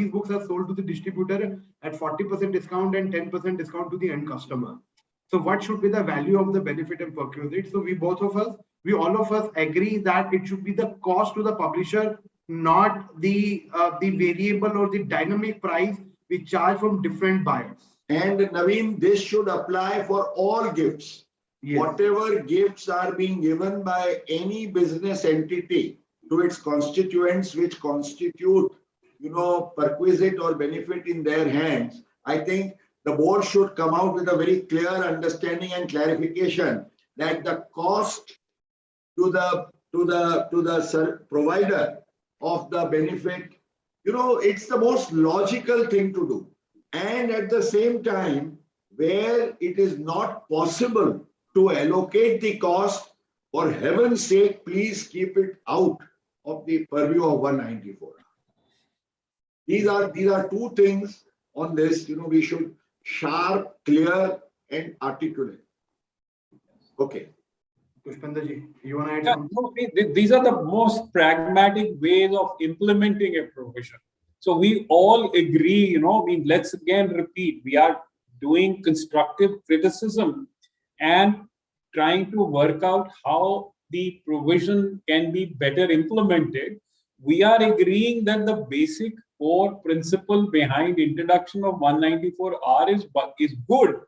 sold to the distributor at 40% discount and 10% discount to the end customer. So what should be the value of the benefit and perquisite? So all of us agree that it should be the cost to the publisher, not the variable or the dynamic price we charge from different buyers. And Naveen, this should apply for all gifts. Yes. Whatever gifts are being given by any business entity to its constituents, which constitute, perquisite or benefit in their hands, I think the board should come out with a very clear understanding and clarification that the cost to the provider of the benefit, it's the most logical thing to do. And at the same time, where it is not possible to allocate the cost, for heaven's sake, please keep it out of the purview of 194. These are two things on this, we should sharp, clear, and articulate. Okay. Pushpender ji, you want to add Yeah, something? no, these are the most pragmatic ways of implementing a provision. So we all agree, let's again repeat, we are doing constructive criticism and trying to work out how the provision can be better implemented. We are agreeing that the basic core principle behind introduction of 194R is good.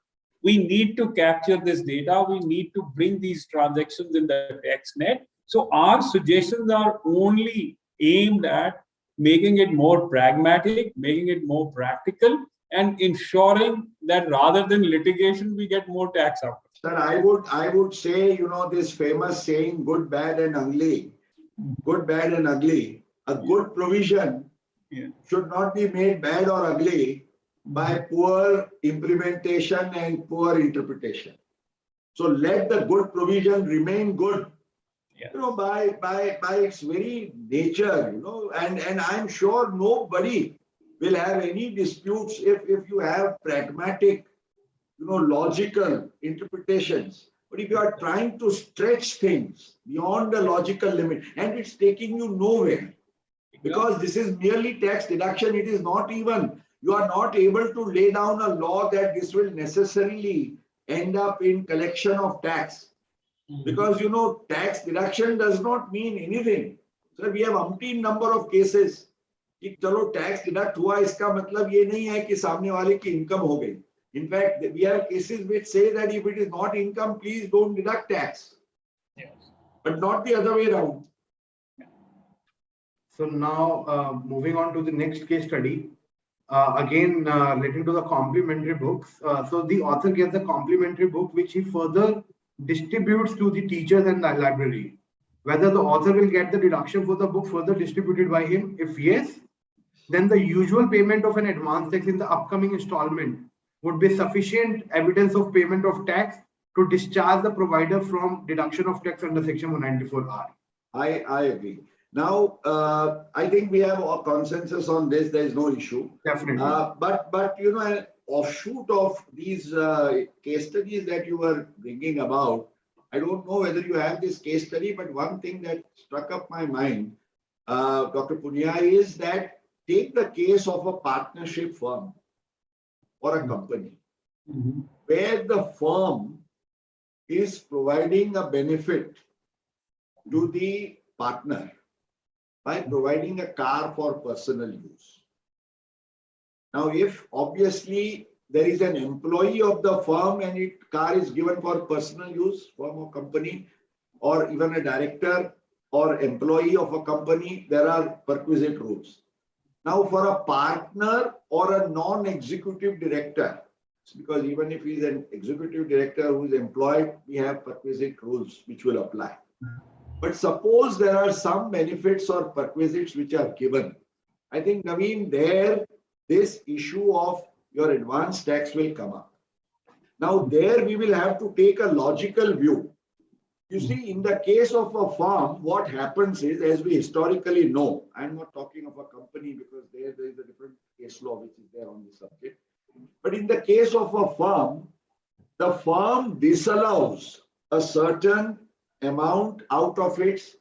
We need to capture this data. We need to bring these transactions in the tax net. So our suggestions are only aimed at making it more pragmatic, making it more practical, and ensuring that rather than litigation, we get more tax out. Sir, I would say, this famous saying, good, bad, and ugly. Good, bad, and ugly. A good provision should not be made bad or ugly by poor implementation and poor interpretation. So let the good provision remain good, by its very nature, and I'm sure nobody will have any disputes if you have pragmatic, logical interpretations. But if you are trying to stretch things beyond the logical limit, and it's taking you nowhere, because this is merely tax deduction, it is not even, you are not able to lay down a law that this will necessarily end up in collection of tax. Because, tax deduction does not mean anything. So we have umpteen number of cases कि चलो tax deduct हुआ, इसका मतलब ये नहीं है कि सामने वाले की income हो गई. In fact, we have cases which say that if it is not income, please don't deduct tax. Yes. But not the other way around. So now moving on to the next case study, again relating to the complementary books. So the author gets a complementary book which he further distributes to the teachers and the library. Whether the author will get the deduction for the book further distributed by him. If yes, then the usual payment of an advance tax in the upcoming installment would be sufficient evidence of payment of tax to discharge the provider from deduction of tax under section 194R. I agree. Now, I think we have a consensus on this. There is no issue. Definitely. But an offshoot of these case studies that you were bringing about, I don't know whether you have this case study, but one thing that struck up my mind, Dr. Punia, is that take the case of a partnership firm or a company where the firm is providing a benefit to the partner by providing a car for personal use. Now, if obviously there is an employee of the firm and car is given for personal use, firm or company, or even a director or employee of a company, there are perquisite rules. Now, for a partner or a non-executive director, because even if he is an executive director who is employed, we have perquisite rules which will apply. But suppose there are some benefits or perquisites which are given. I think, Naveen, this issue of your advance tax will come up. Now, there we will have to take a logical view. You see, in the case of a firm, what happens is, as we historically know, I'm not talking of a company because there is a different case law which is there on the subject. But in the case of a firm, the firm disallows a certain amount out of its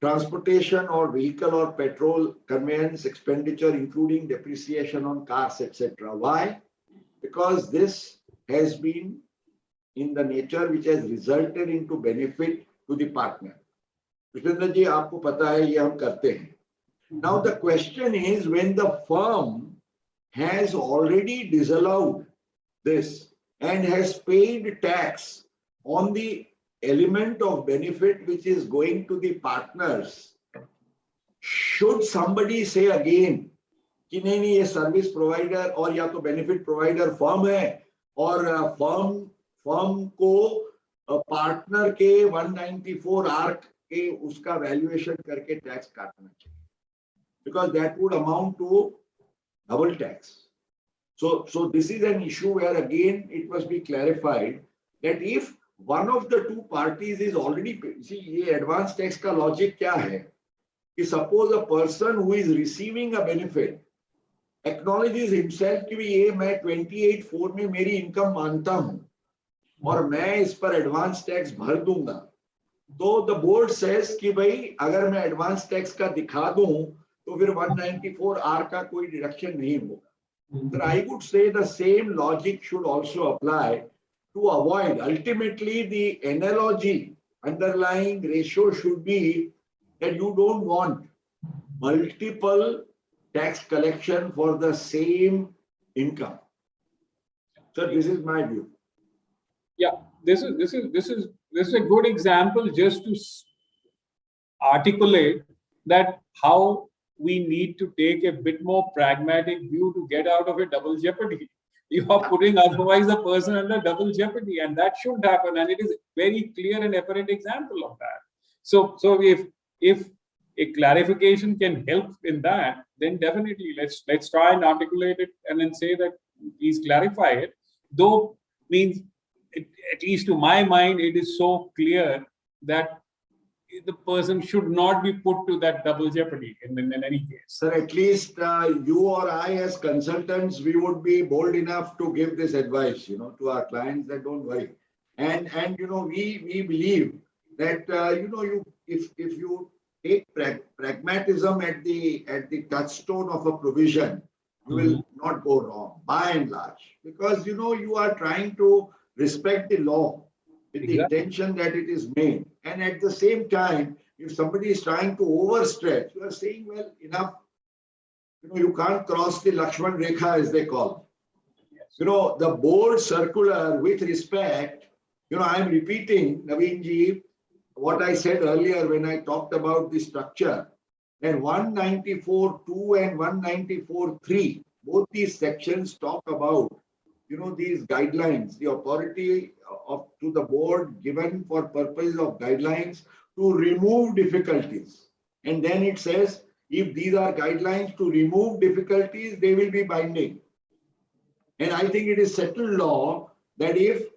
transportation or vehicle or petrol conveyance expenditure, including depreciation on cars, etc. Why? Because this has been in the nature which has resulted into benefit to the partner. Pushpender ji, aapko pata hai, ye hum karte hain. Now the question is, when the firm has already disallowed this and has paid tax on the element of benefit which is going to the partners, should somebody say again कि नहीं ये service provider और या तो benefit provider firm है और firm को partner के 194R के उसका वैल्यूएशन करके टैक्स काटना चाहिए, because that would amount to double tax. So this is an issue where again it must be clarified that if one of the two parties is already paid, see, ये advance tax का logic क्या है? कि suppose a person who is receiving a benefit acknowledges himself कि ये मैं 28(4) में मेरी income मानता हूँ और मैं इस पर एडवांस टैक्स भर दूंगा, तो द बोर्ड सेज कि भाई अगर मैं एडवांस टैक्स का दिखा दूं तो फिर 194R का कोई डिडक्शन नहीं होगा. But I would say the same logic should also apply to avoid. Ultimately, the analogy underlying ratio should be that you don't want multiple tax collection for the same income. So this is my view. Yeah, this is a good example just to articulate that how we need to take a bit more pragmatic view to get out of a double jeopardy. You are putting otherwise the person under double jeopardy, and that shouldn't happen. And it is very clear and apparent example of that. So if a clarification can help in that, then definitely let's try and articulate it and then say that please clarify it. Though means at least to my mind, it is so clear that the person should not be put to that double jeopardy in any case. Sir, at least you or I as consultants, we would be bold enough to give this advice, to our clients that don't worry. And we believe that, if you take pragmatism at the touchstone of a provision, you will not go wrong by and large, because, you are trying to respect the law with the intention that it is made. And at the same time, if somebody is trying to overstretch, you are saying, well, enough. You can't cross the Lakshman Rekha, as they call. Yes. The board circular, with respect, I'm repeating, Naveen-ji, what I said earlier when I talked about the structure. And 194.2 and 194.3, both these sections talk about these guidelines, the authority to the board given for purposes of guidelines to remove difficulties. And then it says, if these are guidelines to remove difficulties, they will be binding. And I think it is settled law that if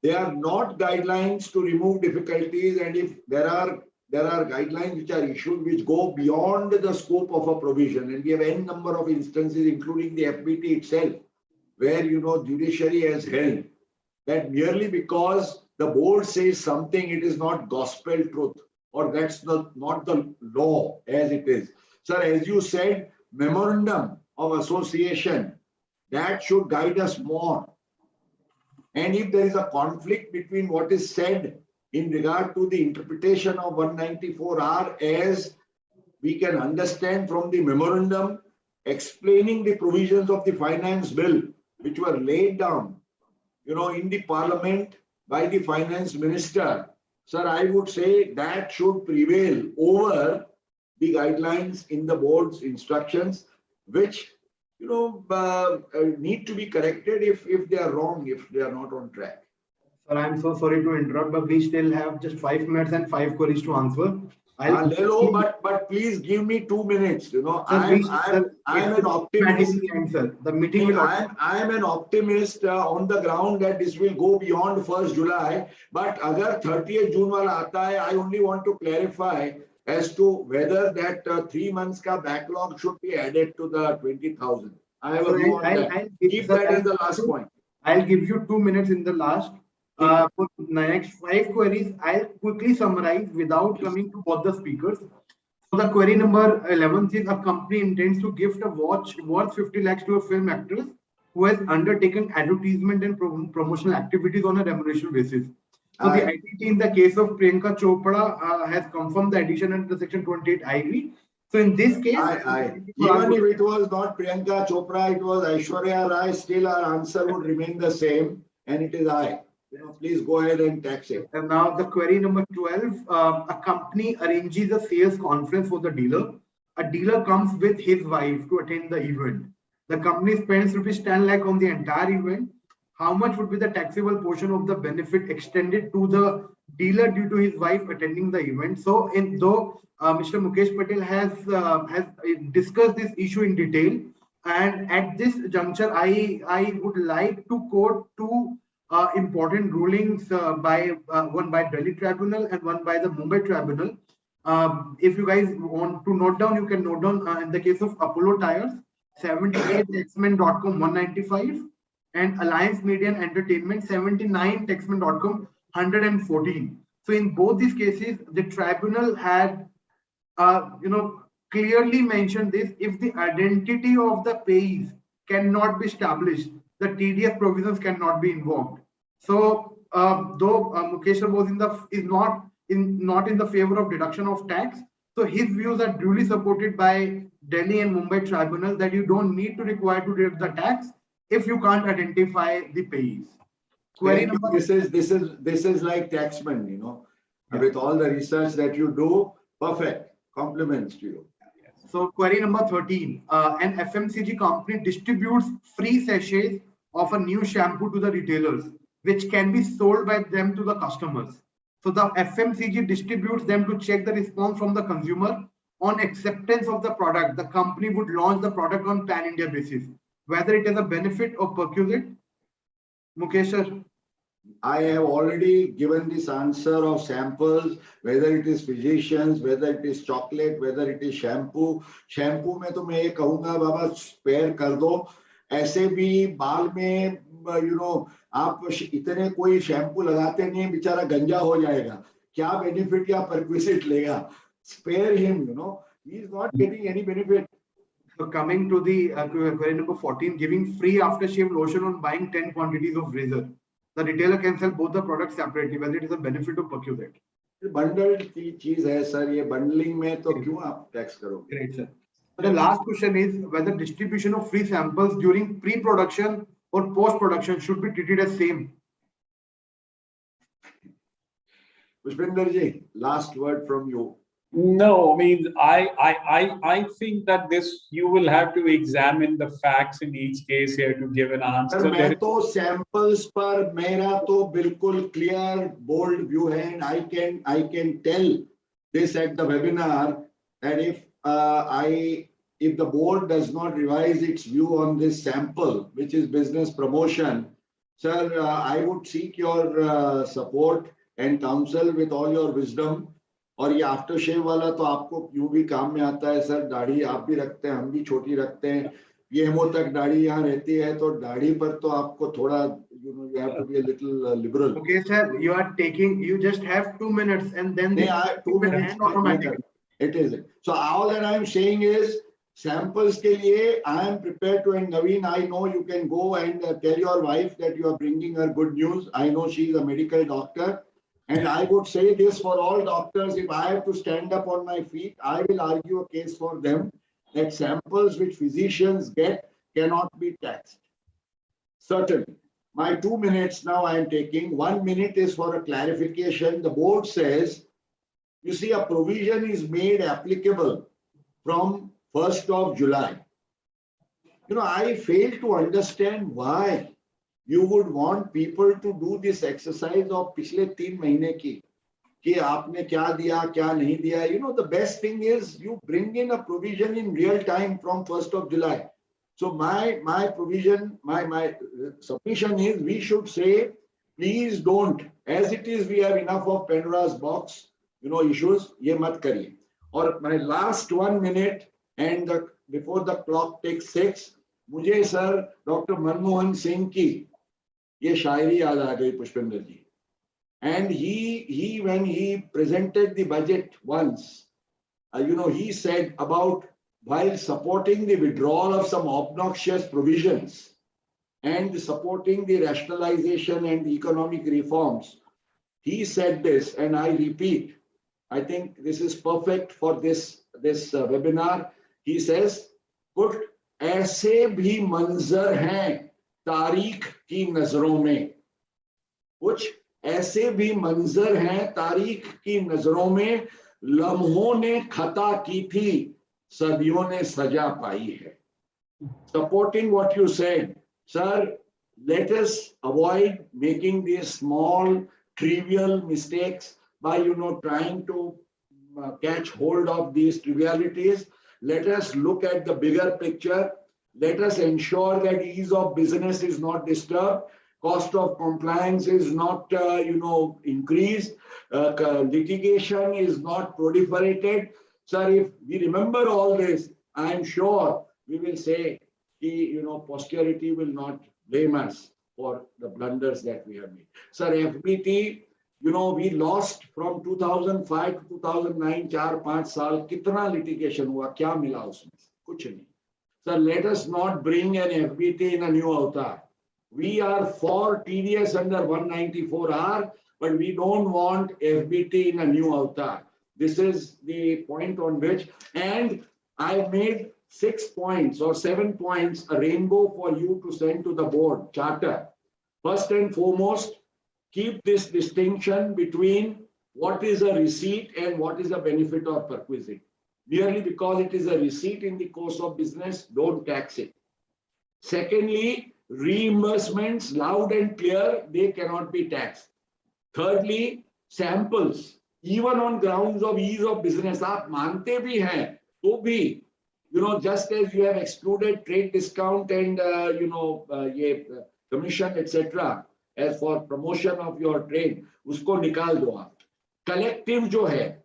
they are not guidelines to remove difficulties, and if there are guidelines which are issued which go beyond the scope of a provision, and we have n number of instances, including the FBT itself, where judiciary has held that merely because the board says something, it is not gospel truth, or that's not the law as it is. Sir, as you said, memorandum of association, that should guide us more. And if there is a conflict between what is said in regard to the interpretation of 194R, as we can understand from the memorandum explaining the provisions of the finance bill, which were laid down, in the parliament by the finance minister, sir, I would say that should prevail over the guidelines in the board's instructions, which, need to be corrected if they are wrong, if they are not on track. Sir, I'm so sorry to interrupt, but we still have just 5 minutes and 5 queries to answer. But please give me 2 minutes. I'm an optimist. The meeting will. I'm an optimist on the ground that this will go beyond 1st July. But agar 30th June wala aata hai, I only want to clarify as to whether that 3 months ka backlog should be added to the 20,000. I have a view on that. Keep that as the last point. I'll give you 2 minutes in the last. For the next 5 queries, I'll quickly summarize without coming to both the speakers. So the query number 11 says a company intends to gift a watch worth 50 lakhs to a film actress who has undertaken advertisement and promotional activities on a remuneration basis. So the ITT in the case of Priyanka Chopra has confirmed the addition under the section 28 IV. So in this case, even if it was not Priyanka Chopra, it was Aishwarya Rai, still our answer would remain the same, and it is I. Please go ahead and tax it. And now the query number 12, a company arranges a sales conference for the dealer. A dealer comes with his wife to attend the event. The company spends ₹10 lakh on the entire event. How much would be the taxable portion of the benefit extended to the dealer due to his wife attending the event? So, though Mr. Mukesh Patel has discussed this issue in detail, And at this juncture, I would like to quote two important rulings one by Delhi Tribunal and one by the Mumbai Tribunal. If you guys want to note down, you can note down in the case of Apollo Tires, 78 Taxmann.com 195 and Alliance Media and Entertainment 79 Taxmann.com 114. So in both these cases, the tribunal had clearly mentioned this: if the identity of the payees cannot be established, the TDS provisions cannot be invoked. So though Mukesh was not in the favor of deduction of tax, so his views are duly supported by Delhi and Mumbai tribunal that you don't need to require to deduct the tax if you can't identify the payees. Query number. This is like Taxmann, with all the research that you do. Perfect. Compliments to you. So query number 13, an FMCG company distributes free sachets of a new shampoo to the retailers, which can be sold by them to the customers. So the FMCG distributes them to check the response from the consumer. On acceptance of the product, the company would launch the product on pan-India basis, whether it is a benefit or perquisite. Mukesh sir. I have already given this answer of samples, whether it is physicians, whether it is chocolate, whether it is shampoo. Shampoo में तो मैं ये कहूँगा बाबा spare कर दो. ऐसे भी बाल में आप इतने कोई शैम्पू लगाते नहीं, बेचारा गंजा हो जाएगा. क्या benefit या perquisite लेगा? Spare him, he is not getting any benefit. So coming to the query number 14, giving free aftershave lotion on buying 10 quantities of razor. The retailer can sell both the products separately, whether it is a benefit or perquisite. Bundled चीज है sir, ये bundling में तो क्यों आप tax करोगे? Great sir. The last question is whether distribution of free samples during pre-production or post-production should be treated as same. Pushpinder ji, last word from you. No, I mean, I think that this, you will have to examine the facts in each case here to give an answer. मैं तो samples पर मेरा तो बिल्कुल clear, bold view है, and I can tell this at the webinar that if the board does not revise its view on this sample, which is business promotion, sir, I would seek your support and counsel with all your wisdom. और ये after shave वाला तो आपको क्यों भी काम में आता है सर. दाढ़ी आप भी रखते हैं, हम भी छोटी रखते हैं, ये हेमो तक दाढ़ी यहाँ रहती है, तो दाढ़ी पर तो आपको थोड़ा you have to be a little liberal. Okay sir, you just have 2 minutes and then they are 2 minutes automatic. It is it. So all that I am saying is samples के लिए I am prepared to, and Naveen, I know you can go and tell your wife that you are bringing her good news. I know she is a medical doctor. And I would say this for all doctors: if I have to stand up on my feet, I will argue a case for them that samples which physicians get cannot be taxed. Certainly. My 2 minutes now I am taking. 1 minute is for a clarification. The board says, you see, a provision is made applicable from 1st of July. I fail to understand why you would want people to do this exercise of पिछले 3 महीने की कि आपने क्या दिया क्या नहीं दिया. The best thing is you bring in a provision in real time from 1st of July. So my provision, my submission is we should say, please don't, as it is we have enough of Pandora's box, issues, ये मत करिए. और my last 1 minute and before the clock takes 6, मुझे sir doctor Manmohan Singh की ये शायरी याद आ गई पुष्पिंदर जी. And he when he presented the budget once, he said about while supporting the withdrawal of some obnoxious provisions and supporting the rationalization and the economic reforms, he said this, and I repeat, I think this is perfect for this webinar. He says, "Put ऐसे भी मंजर हैं तारीख की नजरों में, कुछ ऐसे भी मंजर हैं तारीख की नजरों में, लम्हों ने खता की थी, सदियों ने सजा पाई है." Supporting what you said, sir, let us avoid making these small trivial mistakes by trying to catch hold of these trivialities. Let us look at the bigger picture. Let us ensure that ease of business is not disturbed, cost of compliance is not, increased, litigation is not proliferated. Sir, if we remember all this, I am sure we will say, posterity will not blame us for the blunders that we have made. Sir, FBT, we lost from 2005 to 2009, 4-5 साल, कितना litigation हुआ, क्या मिला उसमें? कुछ नहीं. Sir, let us not bring an FBT in a new avatar. We are for TDS under 194R, but we don't want FBT in a new avatar. This is the point on which, and I made 6 points or 7 points, a rainbow for you to send to the board charter. First and foremost, keep this distinction between what is a receipt and what is a benefit or perquisite. Merely because it is a receipt in the course of business, don't tax it. Secondly, reimbursements, loud and clear, they cannot be taxed. Thirdly, samples, even on grounds of ease of business, आप मानते भी हैं, तो भी, just as you have excluded trade discount and, commission, etc., as for promotion of your trade, उसको निकाल दो आप. Collective जो है,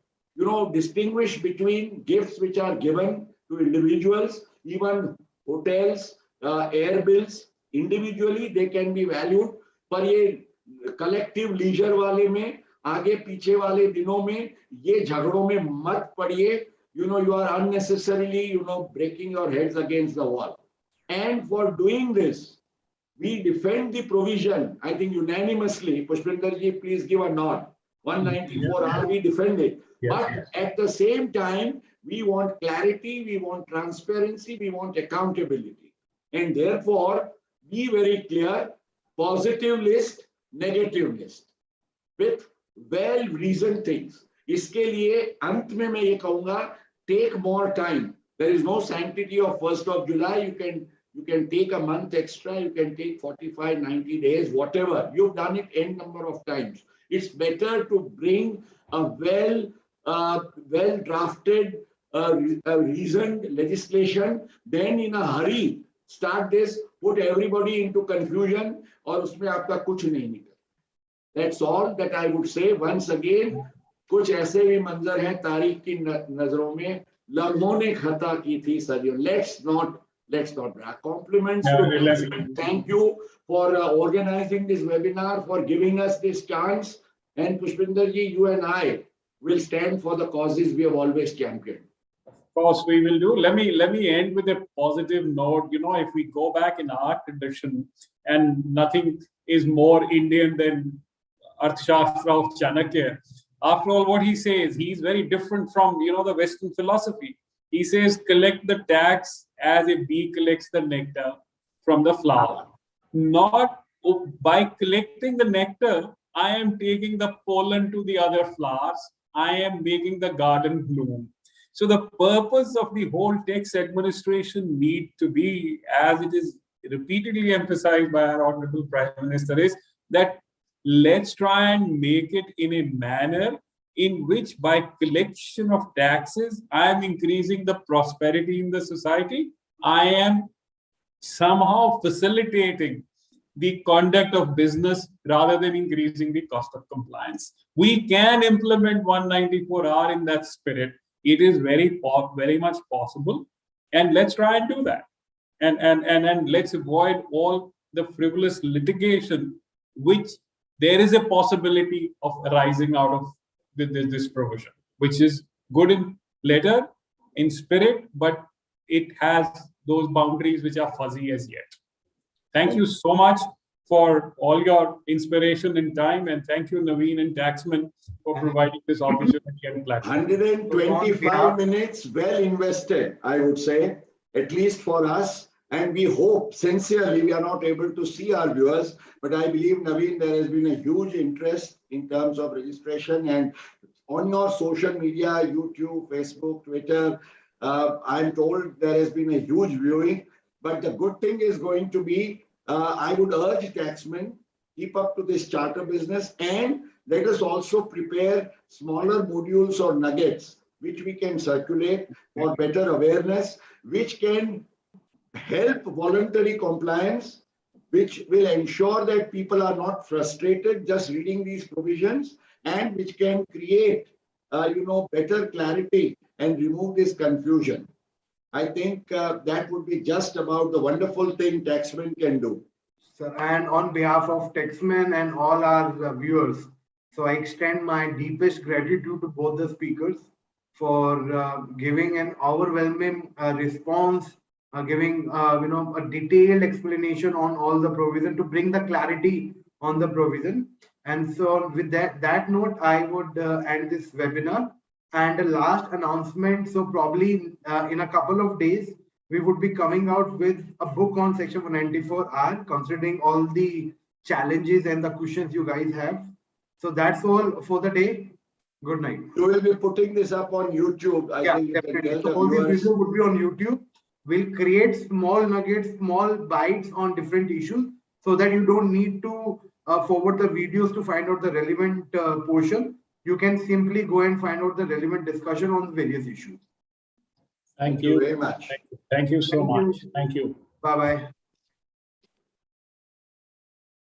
distinguish between gifts which are given to individuals, even hotels, air bills, individually they can be valued, पर ये collective leisure वाले में, आगे पीछे वाले दिनों में, ये झगड़ों में मत पड़िए. You are unnecessarily, breaking your heads against the wall. And for doing this, we defend the provision, I think unanimously. Pushpinder ji, please give a nod. 194R, we defend it. Yes, But yes. at the same time, we want clarity, we want transparency, we want accountability. And therefore, be very clear, positive list, negative list, with well-reasoned things. इसके लिए अंत में मैं ये कहूँगा, take more time. There is no sanctity of 1st of July. You can take a month extra, you can take 45, 90 days, whatever. You've done it n number of times. It's better to bring a well-drafted, reasoned legislation than in a hurry start this, put everybody into confusion, और उसमें आपका कुछ नहीं निकल. That's all that I would say. Once again, कुछ ऐसे भी मंजर हैं तारीख की नजरों में, लम्हों ने खता की थी सदियों. Let's not brag. Compliments to Taxmann. Thank you for organizing this webinar, for giving us this chance. And Pushpinder ji, you and I will stand for the causes we have always championed. Of course, we will do. Let me end with a positive note. If we go back in our tradition, and nothing is more Indian than Arthashastra of Chanakya. After all, what he says, he's very different from the Western philosophy. He says, collect the tax as a bee collects the nectar from the flower. Not by collecting the nectar, I am taking the pollen to the other flowers. I am making the garden bloom. So the purpose of the whole tax administration need to be, as it is repeatedly emphasized by our Honorable Prime Minister, is that let's try and make it in a manner in which by collection of taxes, I am increasing the prosperity in the society. I am somehow facilitating the conduct of business rather than increasing the cost of compliance. We can implement 194R in that spirit. It is very much possible. And let's try and do that. And let's avoid all the frivolous litigation, which there is a possibility of arising out of this provision, which is good in letter, in spirit, but it has those boundaries which are fuzzy as yet. Thank you so much for all your inspiration and time, and thank you, Naveen and Taxmann, for providing this opportunity and platform. 125 minutes well invested, I would say, at least for us. And we hope, sincerely, we are not able to see our viewers, but I believe, Naveen, there has been a huge interest in terms of registration, and on your social media, YouTube, Facebook, Twitter, I'm told there has been a huge viewing. But the good thing is going to be, I would urge Taxmann, keep up to this charter business, and let us also prepare smaller modules or nuggets, which we can circulate for better awareness, which can help voluntary compliance, which will ensure that people are not frustrated just reading these provisions, and which can create, better clarity and remove this confusion. I think that would be just about the wonderful thing Taxmann can do. Sir, and on behalf of Taxmann and all our viewers, so I extend my deepest gratitude to both the speakers for giving an overwhelming response, giving a detailed explanation on all the provision to bring the clarity on the provision. And so, with that note, I would end this webinar. And the last announcement. So probably in a couple of days, we would be coming out with a book on Section 194R, considering all the challenges and the questions you guys have. So that's all for the day. Good night. You will be putting this up on YouTube. I think you can tell So the all these viewers. videos would be on YouTube. We'll create small nuggets, small bites on different issues, so that you don't need to forward the videos to find out the relevant portion. You can simply go and find out the relevant discussion on various issues. Thank you you very much. Thank you so much. Thank you. Bye-bye.